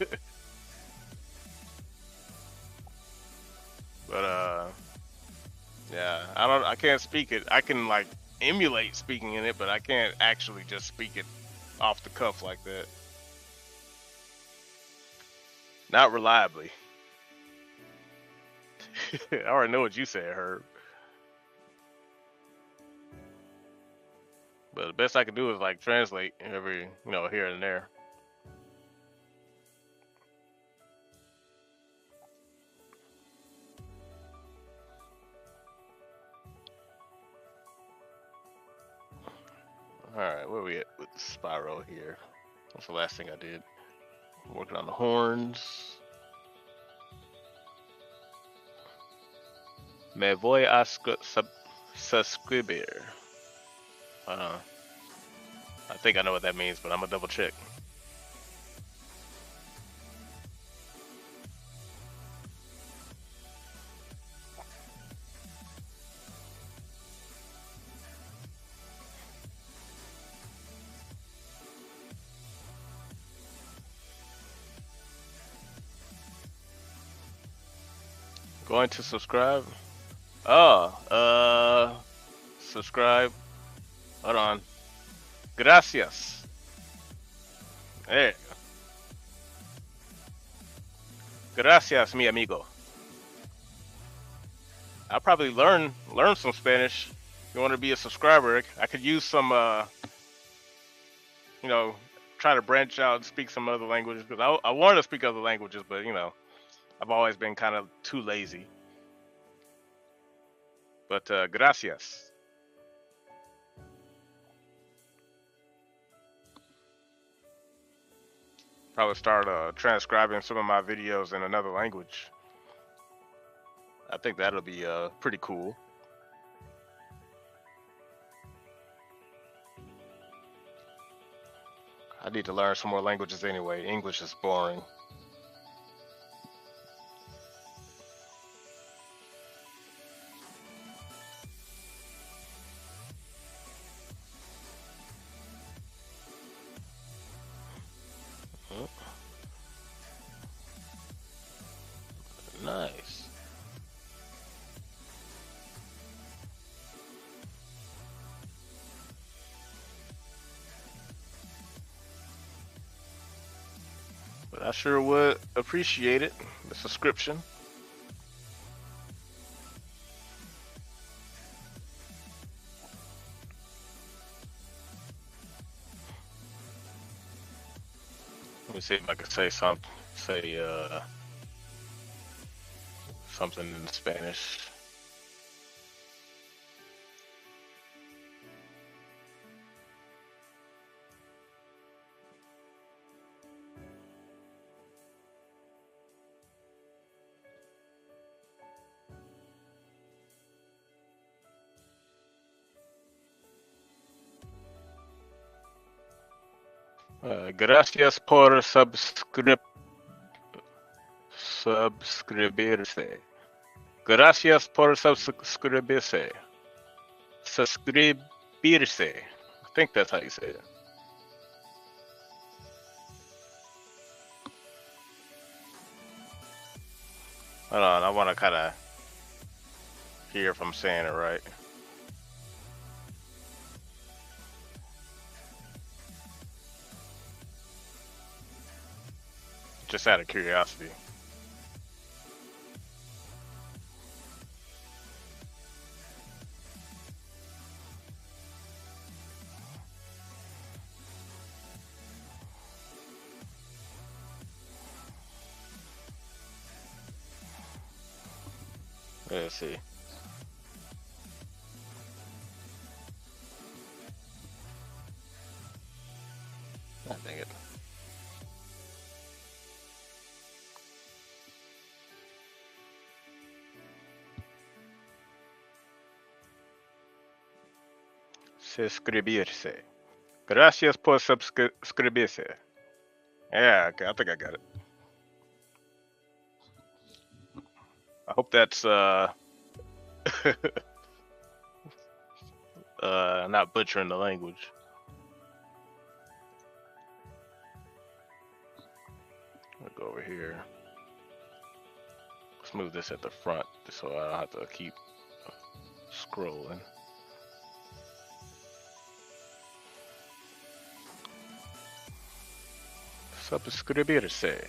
But yeah, I can't speak it. I can like emulate speaking in it, but I can't actually just speak it off the cuff like that. Not reliably. I already know what you said, Herb. But the best I can do is like translate every, here and there. All right, where are we at with the spiral here? What's the last thing I did? I'm working on the horns. Me voy a suscribir. I think I know what that means, but I'm gonna double check. Going to subscribe? Oh, subscribe. Hold on. Gracias. There you go. Gracias, mi amigo. I'll probably learn some Spanish. If you want to be a subscriber, I could use some, try to branch out and speak some other languages. Because I want to speak other languages, but, I've always been kind of too lazy. But gracias. Probably start transcribing some of my videos in another language. I think that'll be pretty cool. I need to learn some more languages anyway. English is boring. But I sure would appreciate it. The subscription. Let me see if I can say something. Say something in Spanish. Gracias por suscribirse. Gracias por suscribirse. Suscribirse. I think that's how you say it. Hold on, I want to kind of hear if I'm saying it right. Just out of curiosity. Let's see. I think it. Suscribirse. Gracias por suscribirse. Yeah, okay, I think I got it. I hope that's not butchering the language. I'll go over here. Let's move this at the front so I don't have to keep scrolling. Suscribirse.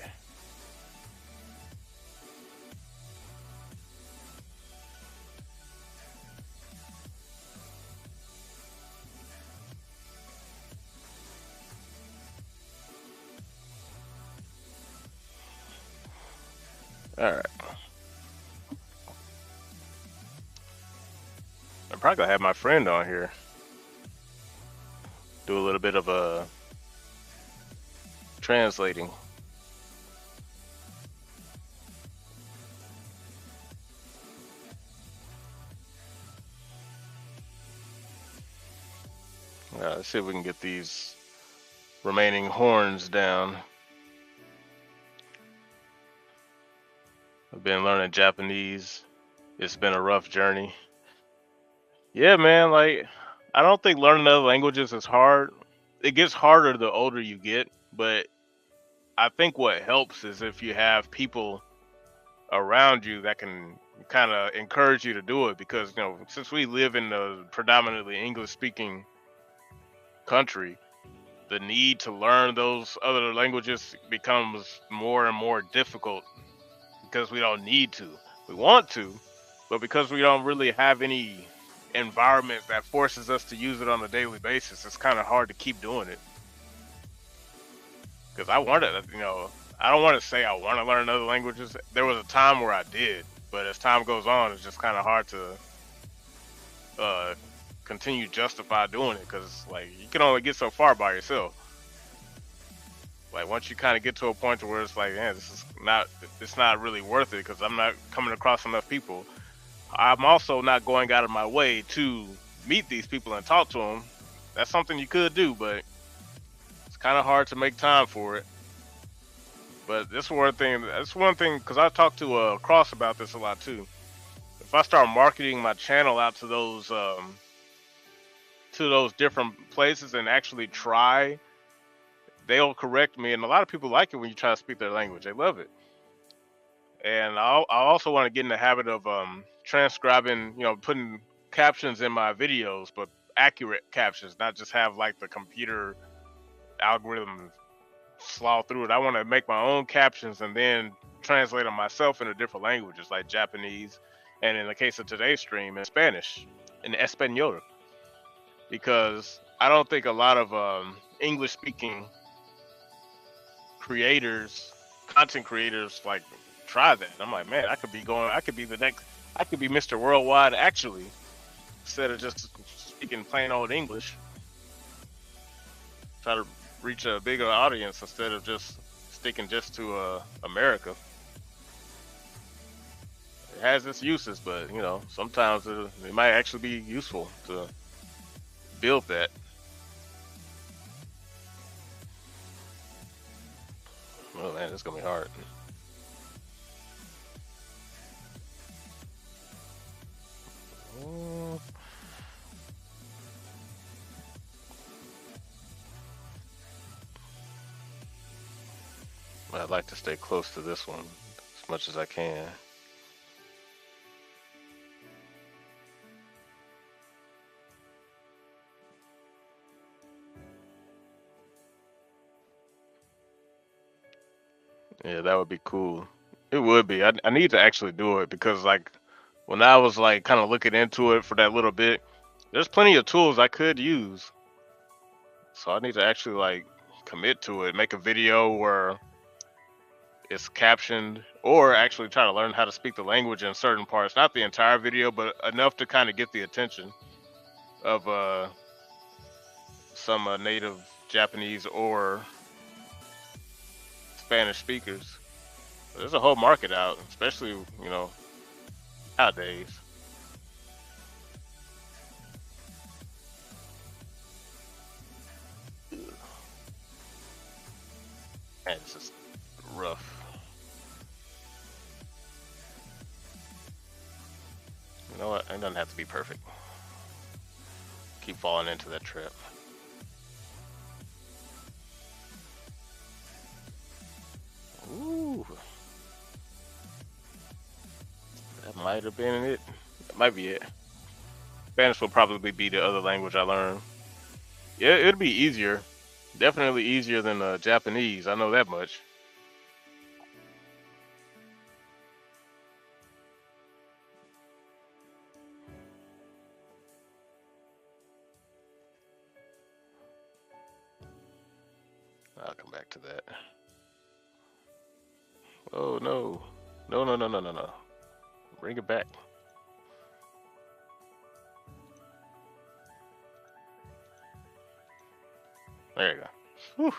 All right. I'm probably gonna have my friend on here. Do a little bit of translating. Let's see if we can get these remaining horns down. I've been learning Japanese. It's been a rough journey. Yeah, man, like I don't think learning other languages is hard. It gets harder the older you get, but I think what helps is if you have people around you that can kind of encourage you to do it, because since we live in a predominantly English speaking country, the need to learn those other languages becomes more and more difficult because we don't need to. We want to, but because we don't really have any environment that forces us to use it on a daily basis, it's kind of hard to keep doing it. Because I wanted, I don't want to say I want to learn other languages. There was a time where I did, but as time goes on, it's just kind of hard to continue justify doing it, because like you can only get so far by yourself. Like once you kind of get to a point where it's like, man, it's not really worth it because I'm not coming across enough people. I'm also not going out of my way to meet these people and talk to them. That's something you could do, but it's kind of hard to make time for it. But this one thing, because I talked to Cross about this a lot too. If I start marketing my channel out to those different places and actually try, they'll correct me, and a lot of people like it when you try to speak their language. They love it. And I also want to get in the habit of transcribing, putting captions in my videos, but accurate captions, not just have like the computer algorithm slough through it. I want to make my own captions and then translate them myself into different languages like Japanese, and in the case of today's stream, in Spanish, in Espanol, because I don't think a lot of English speaking creators, content creators, like try that. I'm like, man, I could be the next, I could be Mr. Worldwide actually, instead of just speaking plain old English. Try to reach a bigger audience instead of just sticking just to America. It has its uses, but you know, sometimes it might actually be useful to build that. Oh man, it's gonna be hard. Oh. I'd like to stay close to this one as much as I can. Yeah, that would be cool. It would be. I need to actually do it because like when I was like kind of looking into it for that little bit, there's plenty of tools I could use. So I need to actually like commit to it, make a video where it's captioned, or actually try to learn how to speak the language in certain parts. Not the entire video, but enough to kind of get the attention of some native Japanese or Spanish speakers. There's a whole market out, especially, you know, nowadays. And it's just rough. You know what? It doesn't have to be perfect. Keep falling into that trap. Ooh. That might have been it. That might be it. Spanish will probably be the other language I learn. Yeah, it'll be easier. Definitely easier than Japanese. I know that much. I'll come back to that. Oh no. No, no, no, no, no, no. Bring it back. There you go. Whew.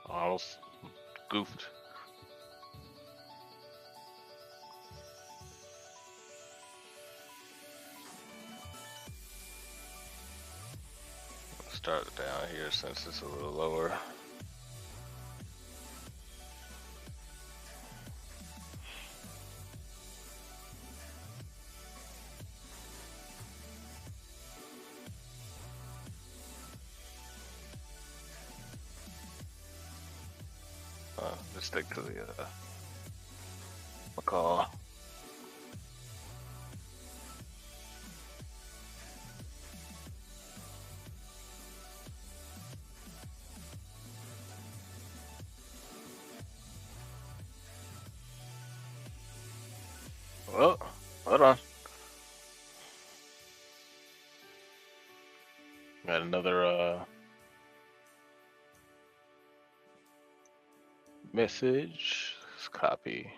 Almost goofed. Start down here since it's a little lower. Just stick to the call. Well, hold on. Got another message. Let's copy.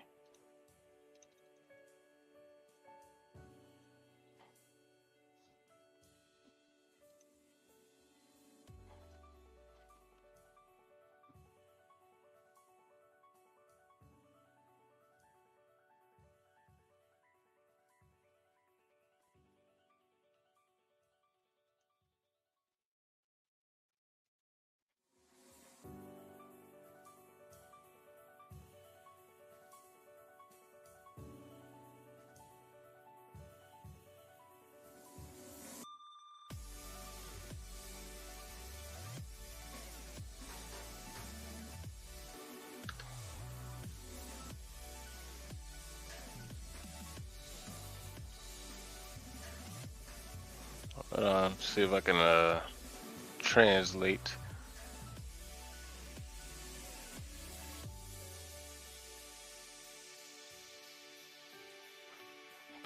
See if I can translate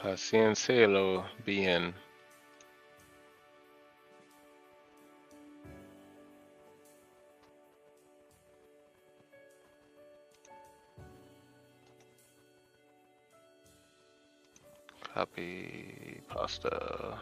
Paciencialo bien. Copy pasta.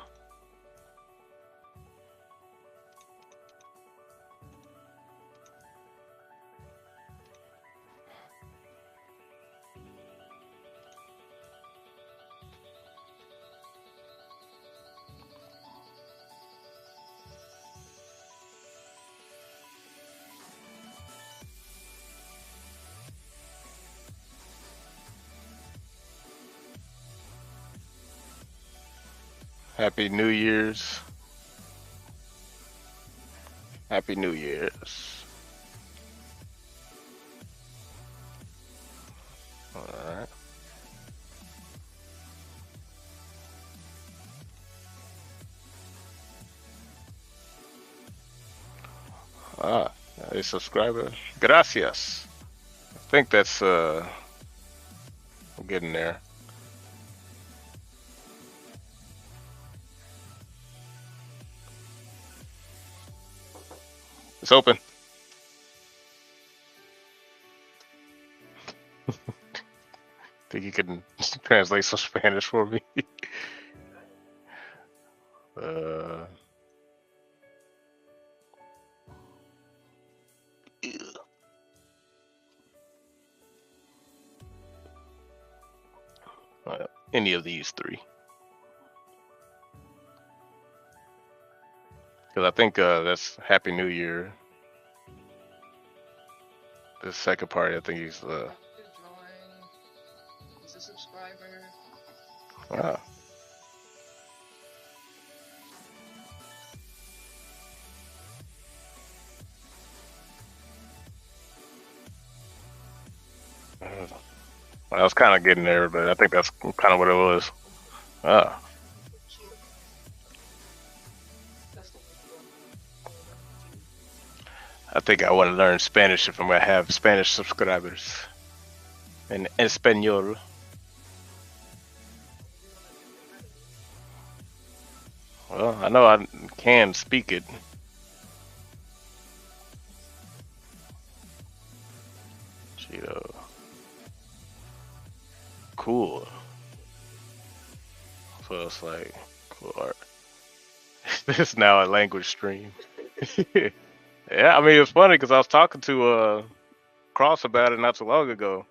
Happy New Year's. Happy New Year's. Alright. Ah, a subscriber. Gracias. I think that's I'm getting there. It's open. Think you can translate some Spanish for me? uh, any of these three. Because I think that's Happy New Year. The second part, I think he's He's a subscriber. Ah. I was kind of getting there, but I think that's kind of what it was. Ah. I think I want to learn Spanish if I'm going to have Spanish subscribers. In Espanol. Well, I know I can speak it. Cheeto. Cool. So it's like, cool art. This is now a language stream. Yeah, I mean, it's funny because I was talking to Cross about it not too long ago.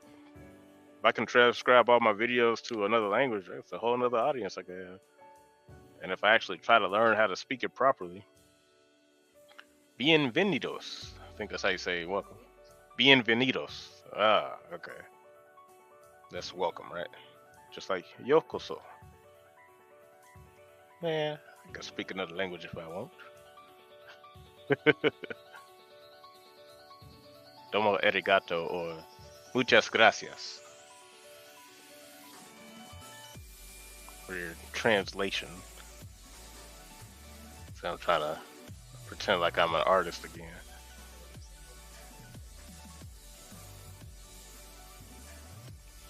If I can transcribe all my videos to another language, that's a whole nother audience I could have. And if I actually try to learn how to speak it properly. Bienvenidos. I think that's how you say welcome. Bienvenidos. Ah, okay. That's welcome, right? Just like yokoso. Man, I can speak another language if I want. Domo arigato or muchas gracias for your translation. So I'm trying to pretend like I'm an artist again.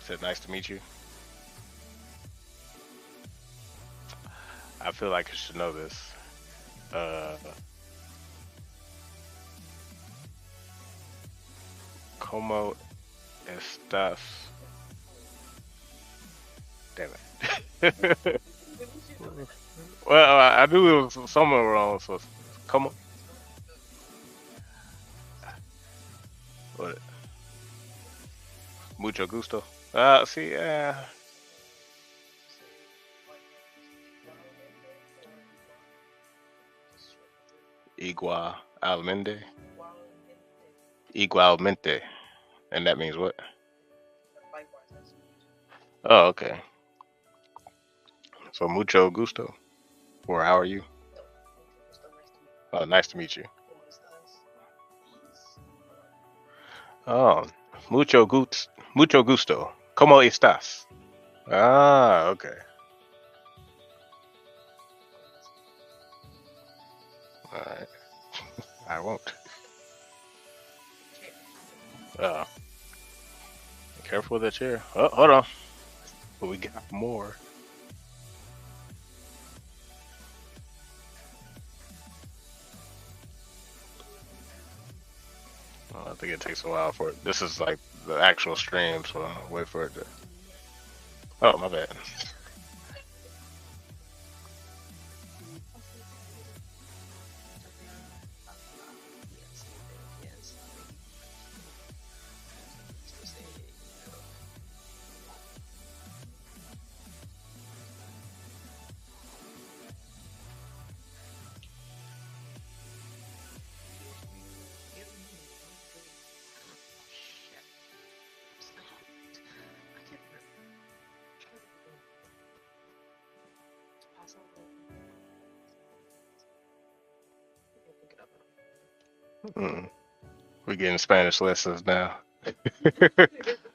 Said nice to meet you. I feel like I should know this. ¿Cómo estás? Damn it. Well, I knew it was somewhere wrong, so come on. What? Mucho gusto. See, igualmente. Igualmente. And that means what? Oh, okay. So mucho gusto. Or how are you? Oh, nice to meet you. Oh, mucho gusto. ¿Cómo estás? Ah, okay. All right. I won't. Careful with that chair. Oh, hold on. But we got more. I think it takes a while for it. This is like the actual stream, so I'll wait for it to. Oh, my bad. Mm. We're getting Spanish lessons now.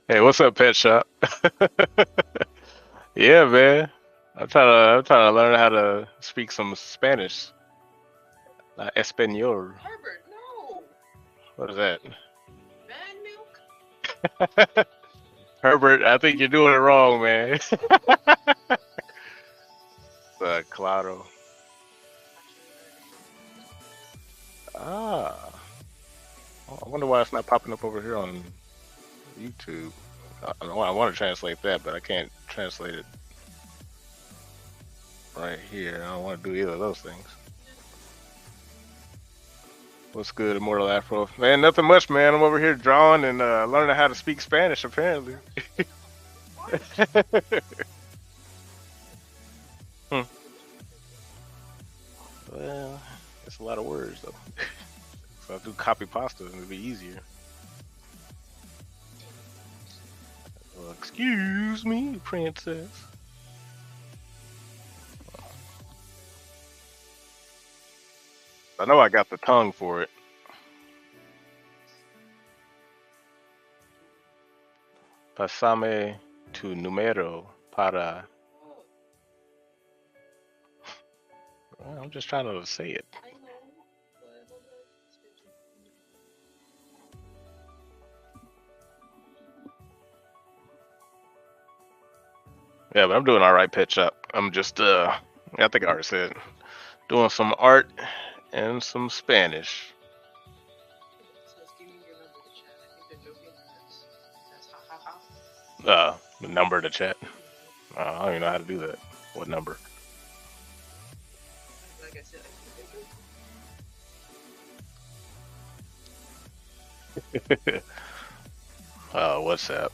Hey, what's up, Pet Shop? Yeah, man. I'm trying to learn how to speak some Spanish. Espanol. Herbert, no. What is that? Man milk? Herbert, I think you're doing it wrong, man. Claro. Ah. I wonder why it's not popping up over here on YouTube. I want to translate that, but I can't translate it right here. I don't want to do either of those things. What's good, Immortal Afro? Man, nothing much, man. I'm over here drawing and learning how to speak Spanish, apparently. Hmm. Well, it's a lot of words, though. So I do copy pasta and it'd be easier. Well, excuse me, princess. I know I got the tongue for it. Pasame tu número para. Well, I'm just trying to say it. Yeah, but I'm doing all right, Pet Shop. I'm just, I think I already said, doing some art and some Spanish. The number to chat. I don't even know how to do that. What number? Like I said, WhatsApp.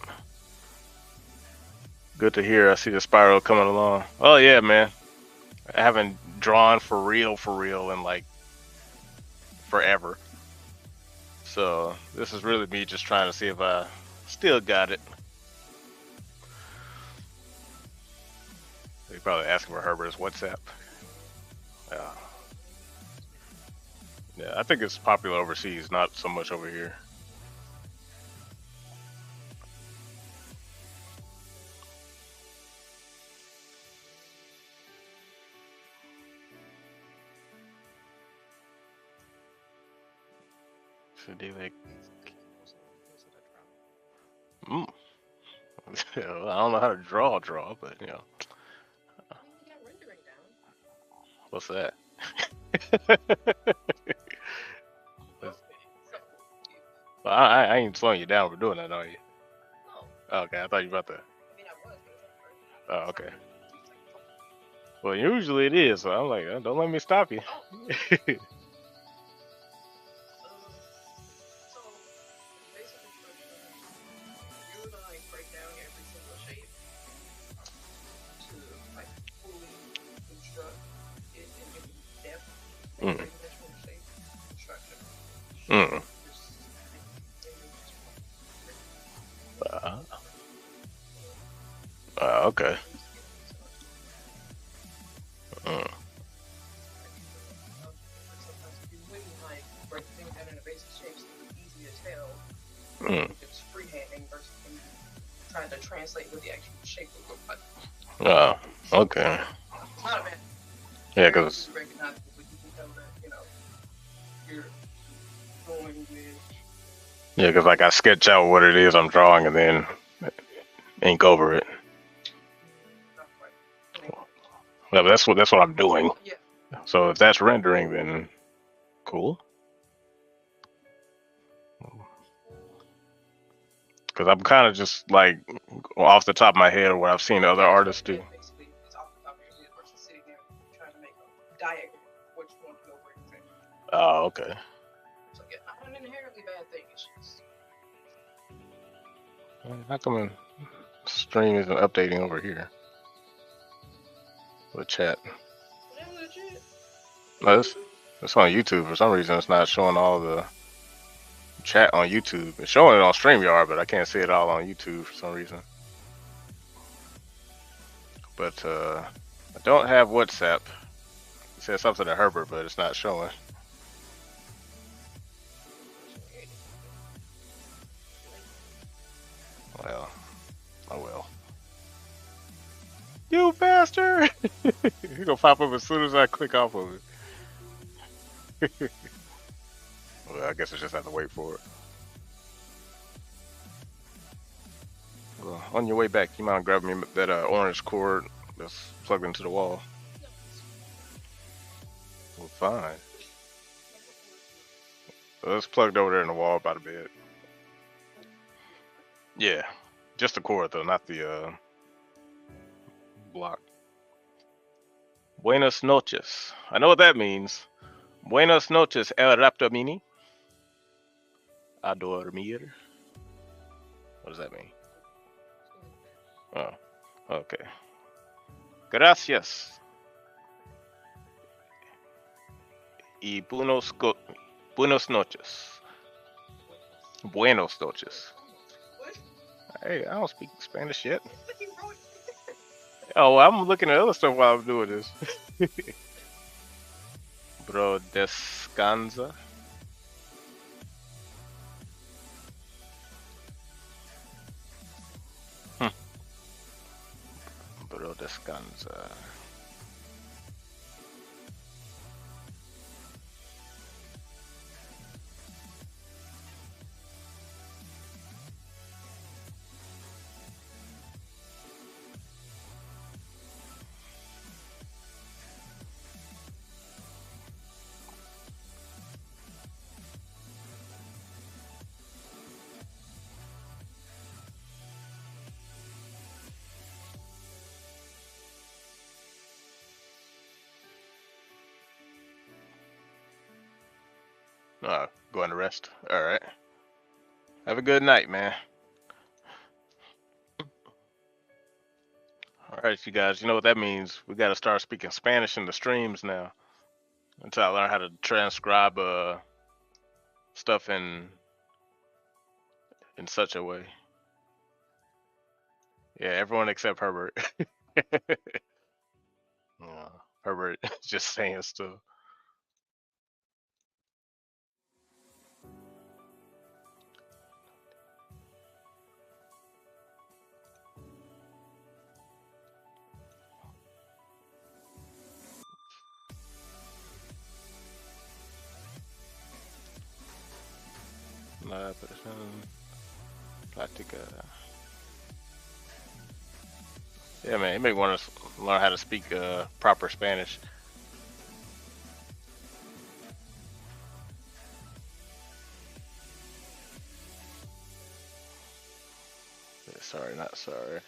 Good to hear. I see the spiral coming along. Oh yeah, man. I haven't drawn for real in like forever. So this is really me just trying to see if I still got it. They probably asking for Herbert's WhatsApp. Yeah, I think it's popular overseas, not so much over here. Should they like? Mm. I don't know how to draw, but you know. What's that? Well, I ain't slowing you down for doing that, are you? Oh, okay, I thought you were about to. Oh, okay. Well, usually it is, so I'm like, don't let me stop you. Mm. Mm. Okay. Mm. Mm. It's freehanding versus trying to translate what the actual shape would look like. Oh, okay. It's not a bad. Yeah, because. Yeah, because like I sketch out what it is I'm drawing and then ink over it. Well, that's what I'm doing. Yeah. So if that's rendering, then cool. Because I'm kind of just like off the top of my head what I've seen other Yeah, artists do. basically, it's off the top of your head versus sitting there trying to make a diagram of what you want to go over exactly. Oh, okay. So yeah, not an inherently bad thing. It's just How come the stream isn't updating over here? The chat. whatever the shit. No, it's on YouTube. For some reason, it's not showing all the chat on YouTube. It's showing it on StreamYard, but I can't see it all on YouTube for some reason. But I don't have WhatsApp. It says something to Herbert, but it's not showing. Well, oh well. You bastard! He gonna pop up as soon as I click off of it. Well, I guess I just have to wait for it. Well, on your way back, you mind grabbing me that orange cord that's plugged into the wall? Well, fine. Well, it's plugged over there in the wall by the bed. Yeah, just the cord though, not the block. Buenas noches. I know what that means. Buenas noches, el raptomini. A dormir. What does that mean? Oh, okay. Gracias. Y buenos noches. Buenos noches. What? Hey, I don't speak Spanish yet. Look, he wrote. Oh, well, I'm looking at other stuff while I'm doing this. Bro, descansa. Bro, descansa. Going to rest. All right. Have a good night, man. All right, you guys. You know what that means? We got to start speaking Spanish in the streams now. Until I learn how to transcribe stuff in such a way. Yeah, everyone except Herbert. Herbert just saying stuff. La persona plática. Yeah, man, you may want to learn how to speak proper Spanish. Sorry, not sorry.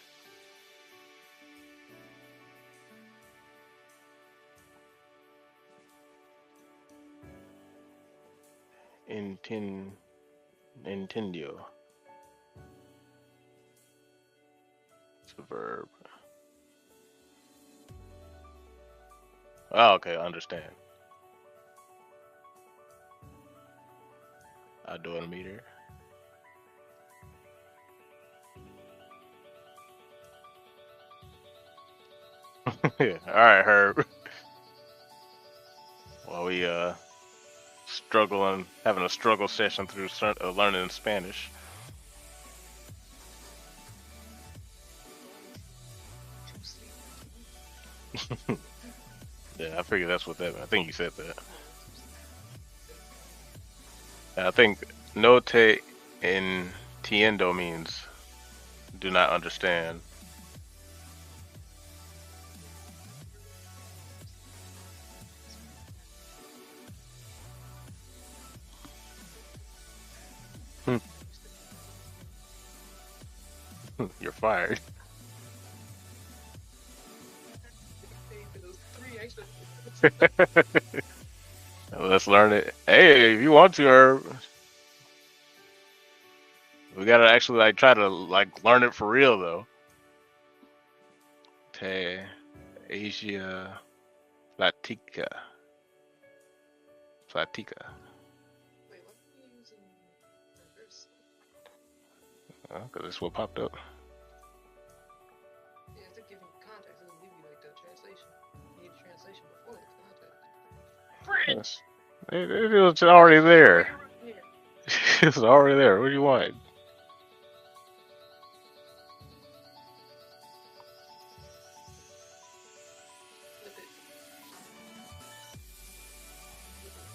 Entendió. It's a verb. Oh, okay, understand. I do a meter. Yeah. All right, Herb. While we struggling, having a struggle session through learning Spanish. Yeah, I figured that's what that meant. I think you said that. I think no te entiendo means do not understand. You're fired. Get paid for those 3 extra minutes. Let's learn it. Hey, if you want to, or we gotta actually like try to like learn it for real though. Te Asia Platica. Platica. Wait, what are you using reverse? Because that's what popped up. Yeah, they're giving context. It doesn't give you like the translation. You need a translation before the context. French. Yes. It was already Where there. you're right here. It was already there. What do you want? Flip it.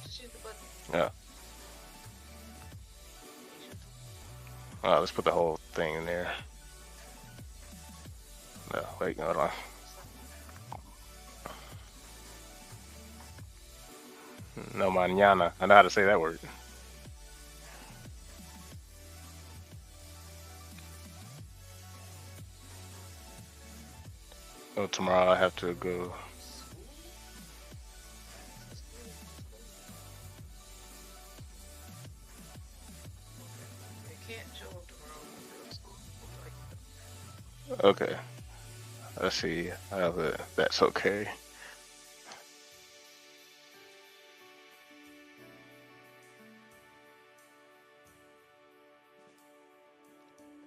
Just hit the button. Yeah. Let's put the whole thing in there. No, wait, hold on. No mañana. I know how to say that word. Oh, tomorrow I have to go. It can't show up tomorrow when you go to school. Okay. Let's see. That's okay.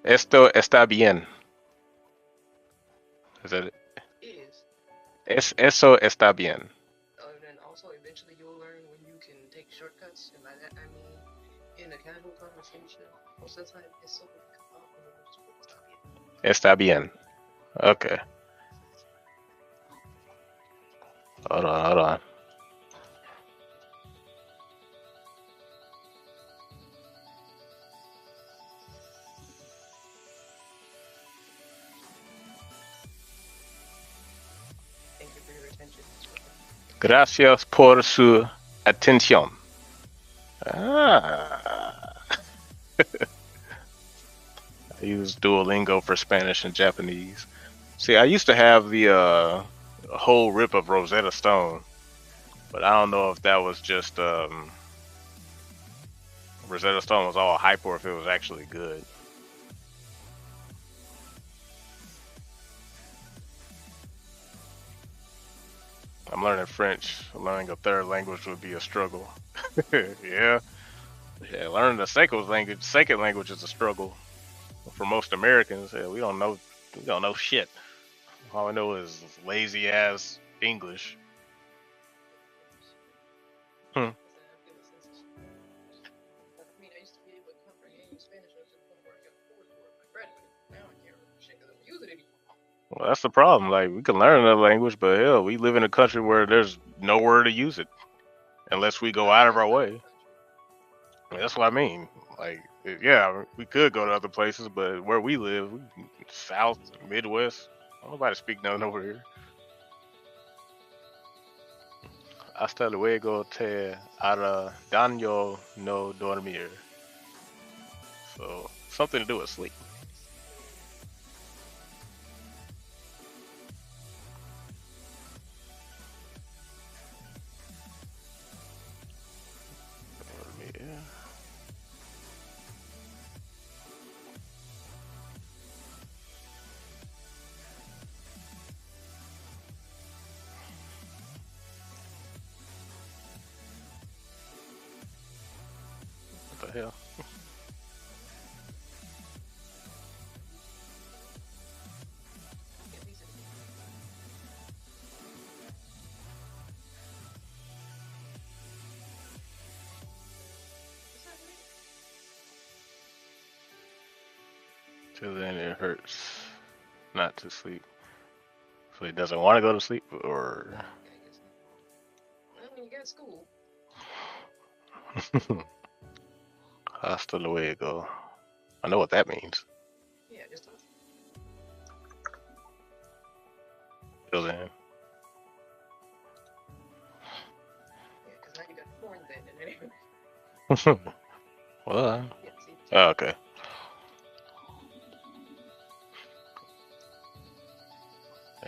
Esto está bien. Is that it? Is. Eso está bien. And then also eventually you'll learn when you can take shortcuts. And by that I mean in a casual conversation, most of the time it's so will come up and you'll just put stop it. Está bien. Okay. Hold on, hold on. Thank you for your attention. Gracias por su atención. Ah. I use Duolingo for Spanish and Japanese. See, I used to have the whole rip of Rosetta Stone, but I don't know if that was just Rosetta Stone was all hype or if it was actually good. I'm learning French. Learning a third language would be a struggle. Yeah, yeah. Learning the second language is a struggle for most Americans. Yeah, we don't know shit. All I know is lazy ass English. Hmm. I mean, I used to be able to comprehend Spanish to the point where I got a course for it when I graduated. Now I can't remember shit because I don't use it anymore. Well, that's the problem. Like we can learn another language, but hell, we live in a country where there's nowhere to use it unless we go out of our way. That's what I mean. Like, yeah, we could go to other places, but where we live, South, Midwest, nobody speak nothing over here. Hasta luego te hará daño no dormir. So something to do with sleep. Dormir. What the hell? Till then, it hurts not to sleep. So he doesn't want to go to sleep, or Well, when you got school, hasta luego. I know what that means. yeah, just Till then. yeah, because now you got porn then and anyway. Well, Yeah, see, oh, okay.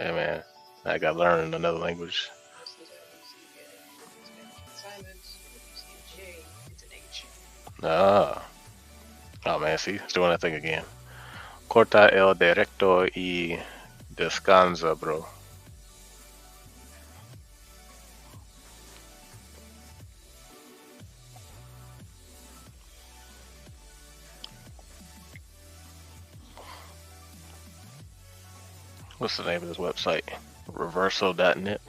Yeah, man. I got to learn another language. Most of the time you see in Spanish it's silent, and if you see a J, it's an H. Ah. Oh, man. See, it's doing that thing again. Corta el directo y descansa, bro. What's the name of this website? Reversal.net.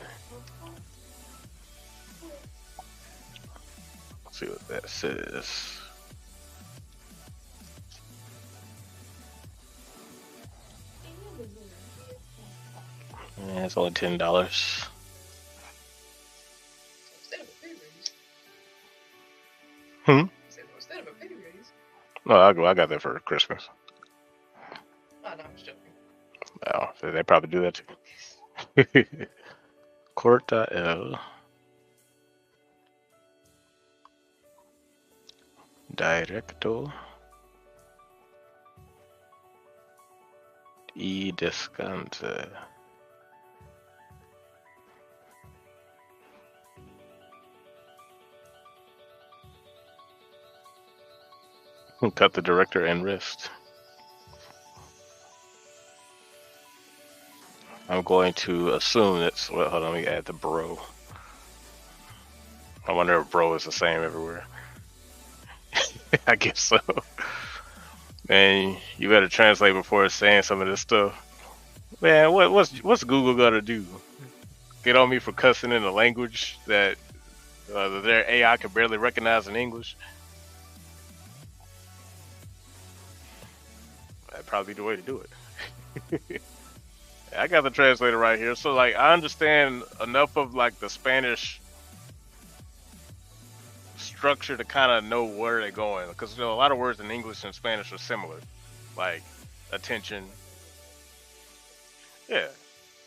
Let's see what that says. Yeah, it's only $10. So instead of a pay raise, Hmm. instead of a pay raise. No, I got that for Christmas. Oh no, I'm just joking. Oh, so they probably do that too. Corta el directo y descansa. Cut the director and wrist. I'm going to assume that's. Well, hold on, let me add the bro. I wonder if bro is the same everywhere. I guess so. Man, you better translate before saying some of this stuff. Man, what's Google gonna do? Get on me for cussing in a language that their AI can barely recognize in English? That'd probably be the way to do it. I got the translator right here, so like I understand enough of like the Spanish structure to kind of know where they're going, because you know a lot of words in English and Spanish are similar, like attention. Yeah,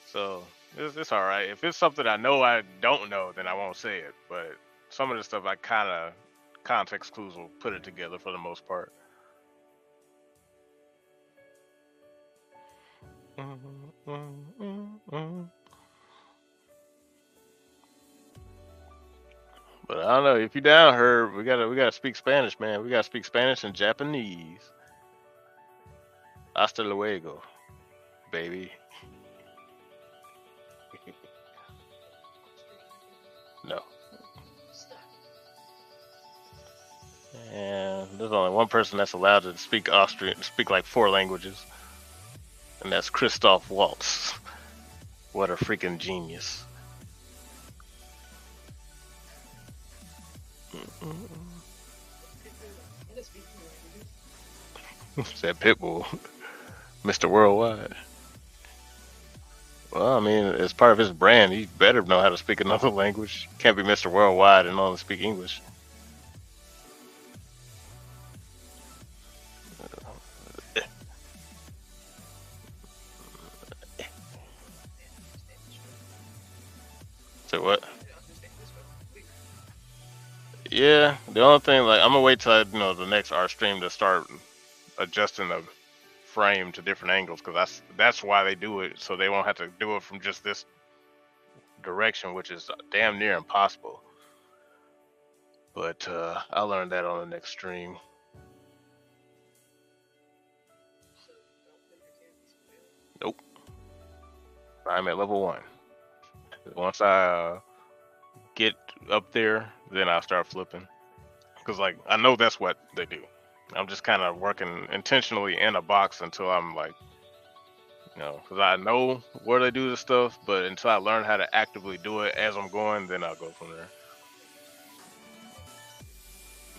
so it's all right. If it's something I know I don't know, then I won't say it. But some of the stuff I kind of context clues will put it together for the most part. But I don't know if you down her. We gotta speak Spanish, man. We gotta speak Spanish and Japanese. Hasta luego, baby. No. Stop. And there's only one person that's allowed to speak Austrian, speak like 4 languages, and that's Christoph Waltz. What a freaking genius. Said Pitbull, Mr. Worldwide. Well, I mean, as part of his brand, he better know how to speak another language. Can't be Mr. Worldwide and only speak English. So what? Yeah, the only thing, like, I'm gonna wait till the next art stream to start adjusting the frame to different angles, because that's why they do it, so they won't have to do it from just this direction, which is damn near impossible. But I learned that on the next stream. Nope, I'm at level 1. Once I get up there, then I'll start flipping. Because like I know that's what they do. I'm just kind of working intentionally in a box until I'm like, because I know where they do this stuff, but until I learn how to actively do it as I'm going, then I'll go from there.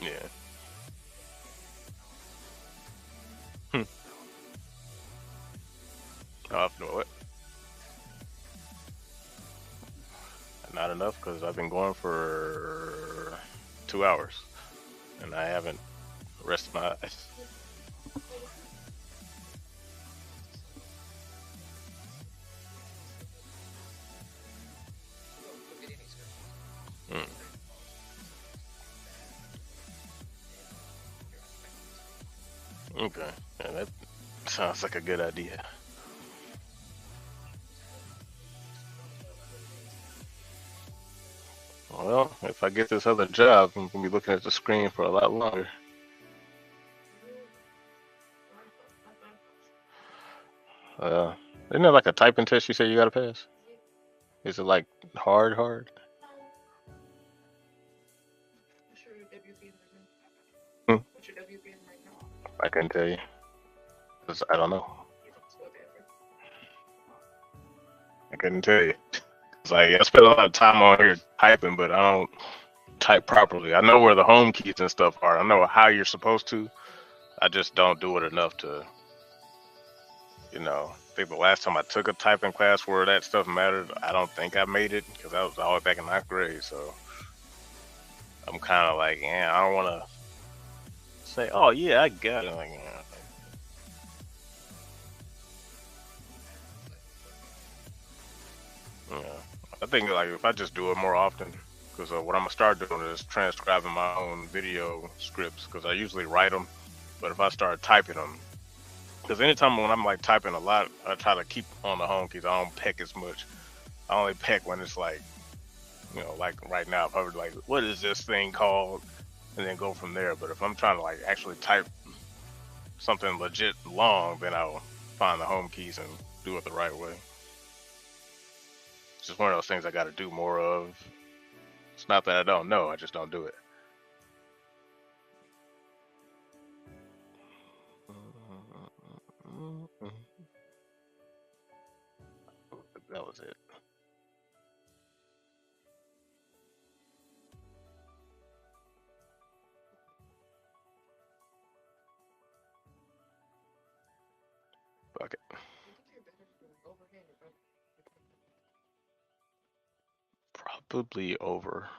Yeah. Hmm. No, what? Not enough, because I've been going for 2 hours and I haven't rested my eyes. Mm. Okay. Yeah, that sounds like a good idea. Well, if I get this other job, I'm gonna be looking at the screen for a lot longer. Isn't there like a typing test you say you gotta pass? Is it like hard? What's your WPN right now? Hmm, What's your WPN right now? I couldn't tell you. 'Cause I don't know. It's whatever. I couldn't tell you. It's like I spend a lot of time on here typing, but I don't type properly. I know where the home keys and stuff are. I know how you're supposed to. I just don't do it enough to, I think the last time I took a typing class where that stuff mattered, I don't think I made it because I was all the way back in ninth grade. So I'm kind of like, yeah, I don't want to say, oh yeah, I got it. Like, yeah. I think like if I just do it more often, because what I'm gonna start doing is transcribing my own video scripts because I usually write them, but if I start typing them, because anytime when I'm like typing a lot, I try to keep on the home keys. I don't peck as much. I only peck when it's like, like right now, if I was like, what is this thing called? And then go from there. But if I'm trying to like actually type something legit long, then I'll find the home keys and do it the right way. It's just one of those things I got to do more of. It's not that I don't know, I just don't do it. That was it. Fuck it. I think you're better doing overhand or right? Probably over.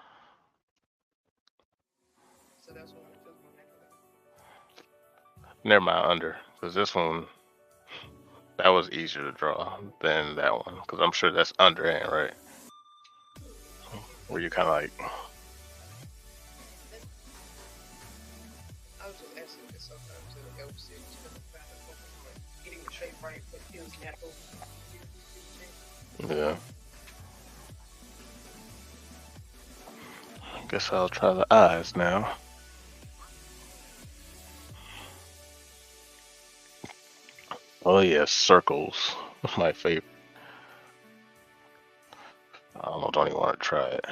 So that's why it feels more natural. Never mind under, because this one that was easier to draw than that one, because I'm sure that's underhand, right? Where you kind of like, I was just asking because sometimes it helps you to kind of focus on like getting the shape right, but it feels natural. yeah. I guess I'll try the eyes now. Oh yes, circles. That's my favorite. I don't even want to try it.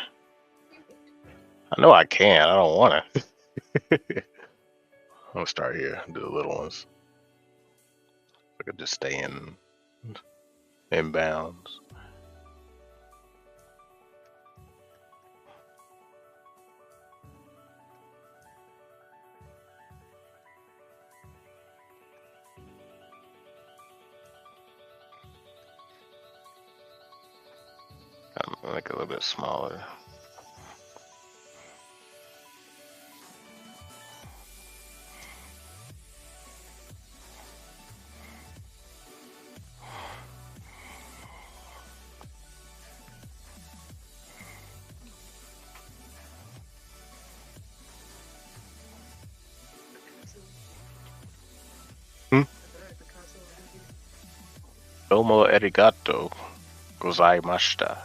I know I can. I don't want to. I'm gonna start here. Do the little ones. I could just stay in bounds. Make it a little bit smaller. Hmm? Domo arigato gozaimashita.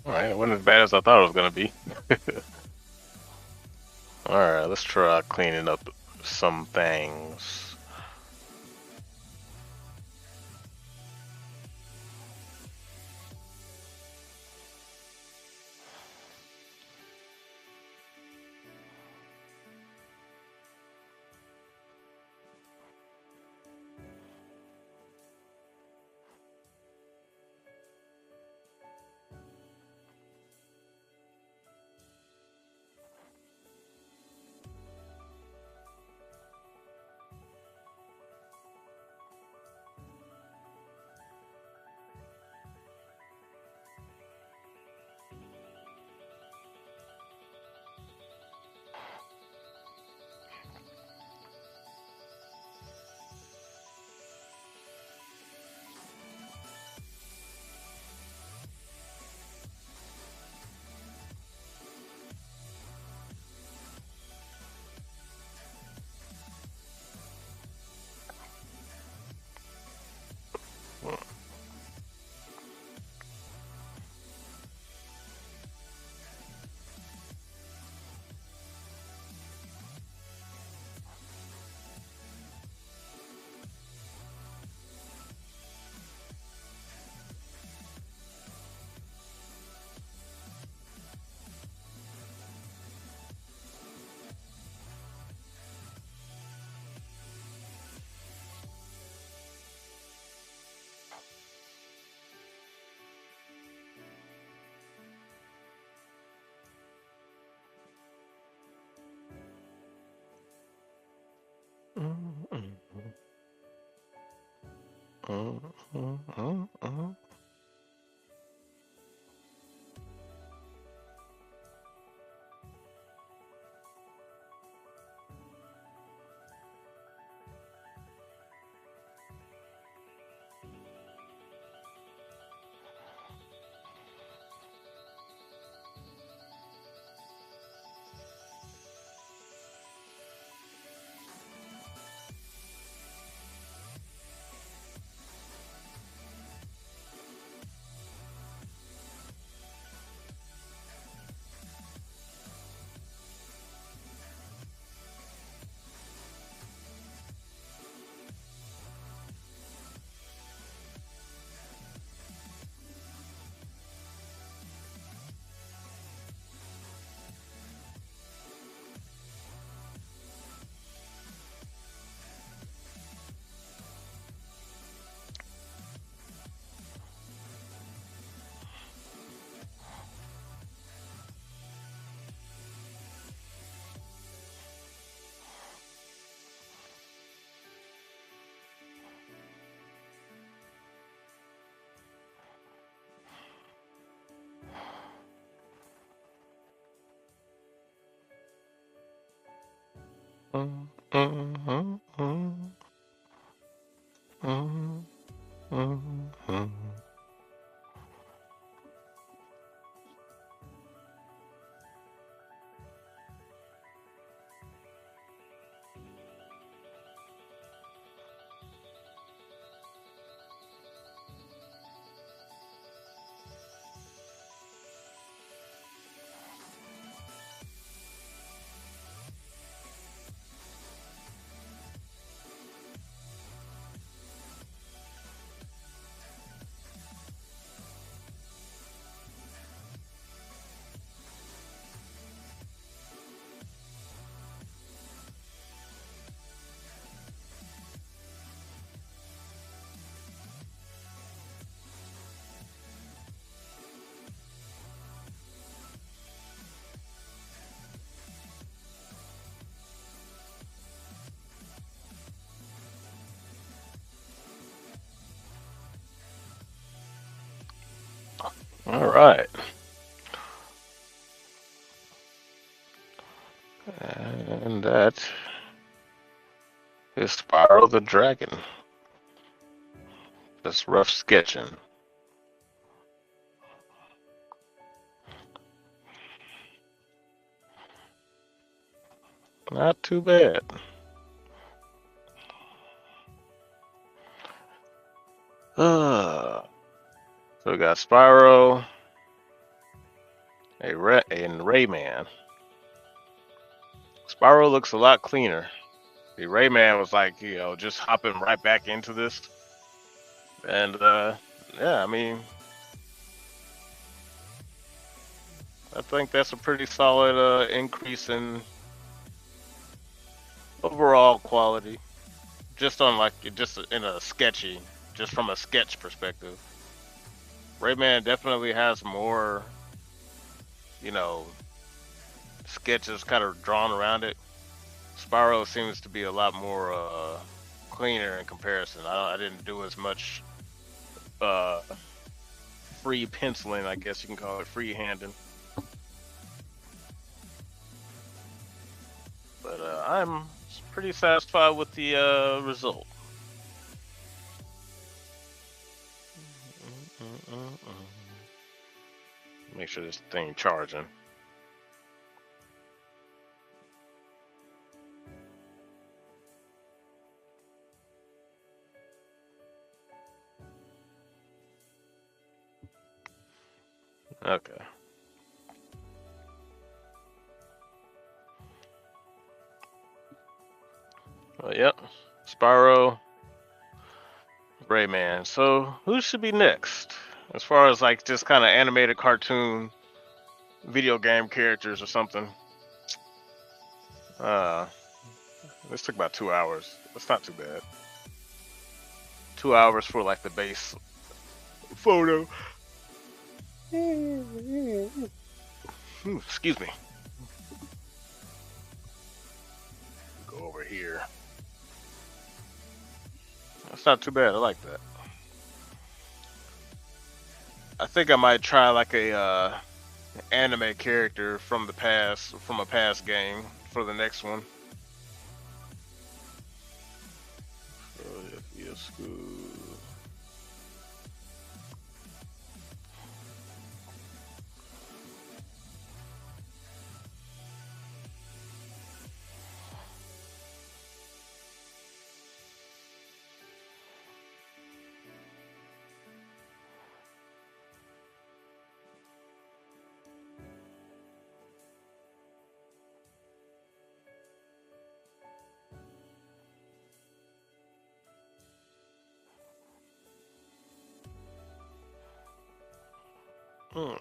All right, it wasn't as bad as I thought it was gonna be. All right, let's try cleaning up some things. All right. And that is Spiral the Dragon. Just rough sketching. Not too bad. So we got Spyro, and Rayman. Spyro looks a lot cleaner. The Rayman was like, just hopping right back into this, and yeah, I mean, I think that's a pretty solid increase in overall quality, just on like just in a sketchy, just from a sketch perspective. Rayman definitely has more, you know, sketches kind of drawn around it. Spyro seems to be a lot more cleaner in comparison. I didn't do as much uh, free penciling, I guess you can call it free handing. But I'm pretty satisfied with the result. Make sure this thing charging. Okay. Well, yep. Spyro, Rayman. So who should be next? As far as like just kind of animated cartoon video game characters or something. Uh, this took about 2 hours. That's not too bad. 2 hours for like the base photo. Excuse me. Go over here. That's not too bad. I like that. I think I might try like a anime character from the past, from a past game for the next one. Yes, good. Hmm.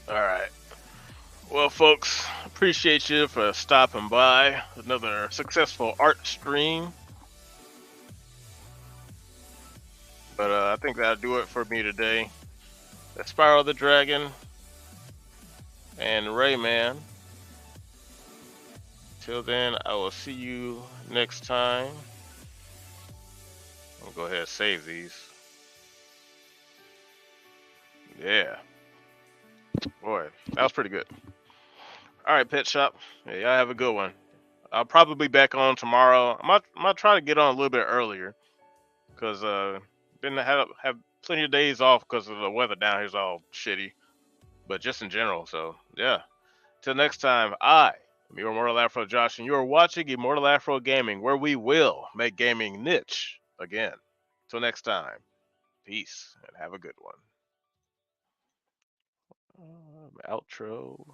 All right. Well, folks, appreciate you for stopping by. Another successful art stream. But I think that'll do it for me today. Spiral the Dragon, and Rayman. Till then, I will see you next time. I'll go ahead and save these. Yeah. Boy, that was pretty good. All right, Pet Shop. Yeah, y'all have a good one. I'll probably be back on tomorrow. I might try to get on a little bit earlier because been have plenty of days off because of the weather down here's all shitty. But just in general, so yeah. Till next time, I'm your Immortal Afro Josh, and you are watching Immortal Afro Gaming, where we will make gaming niche again. Till next time, peace and have a good one. Outro.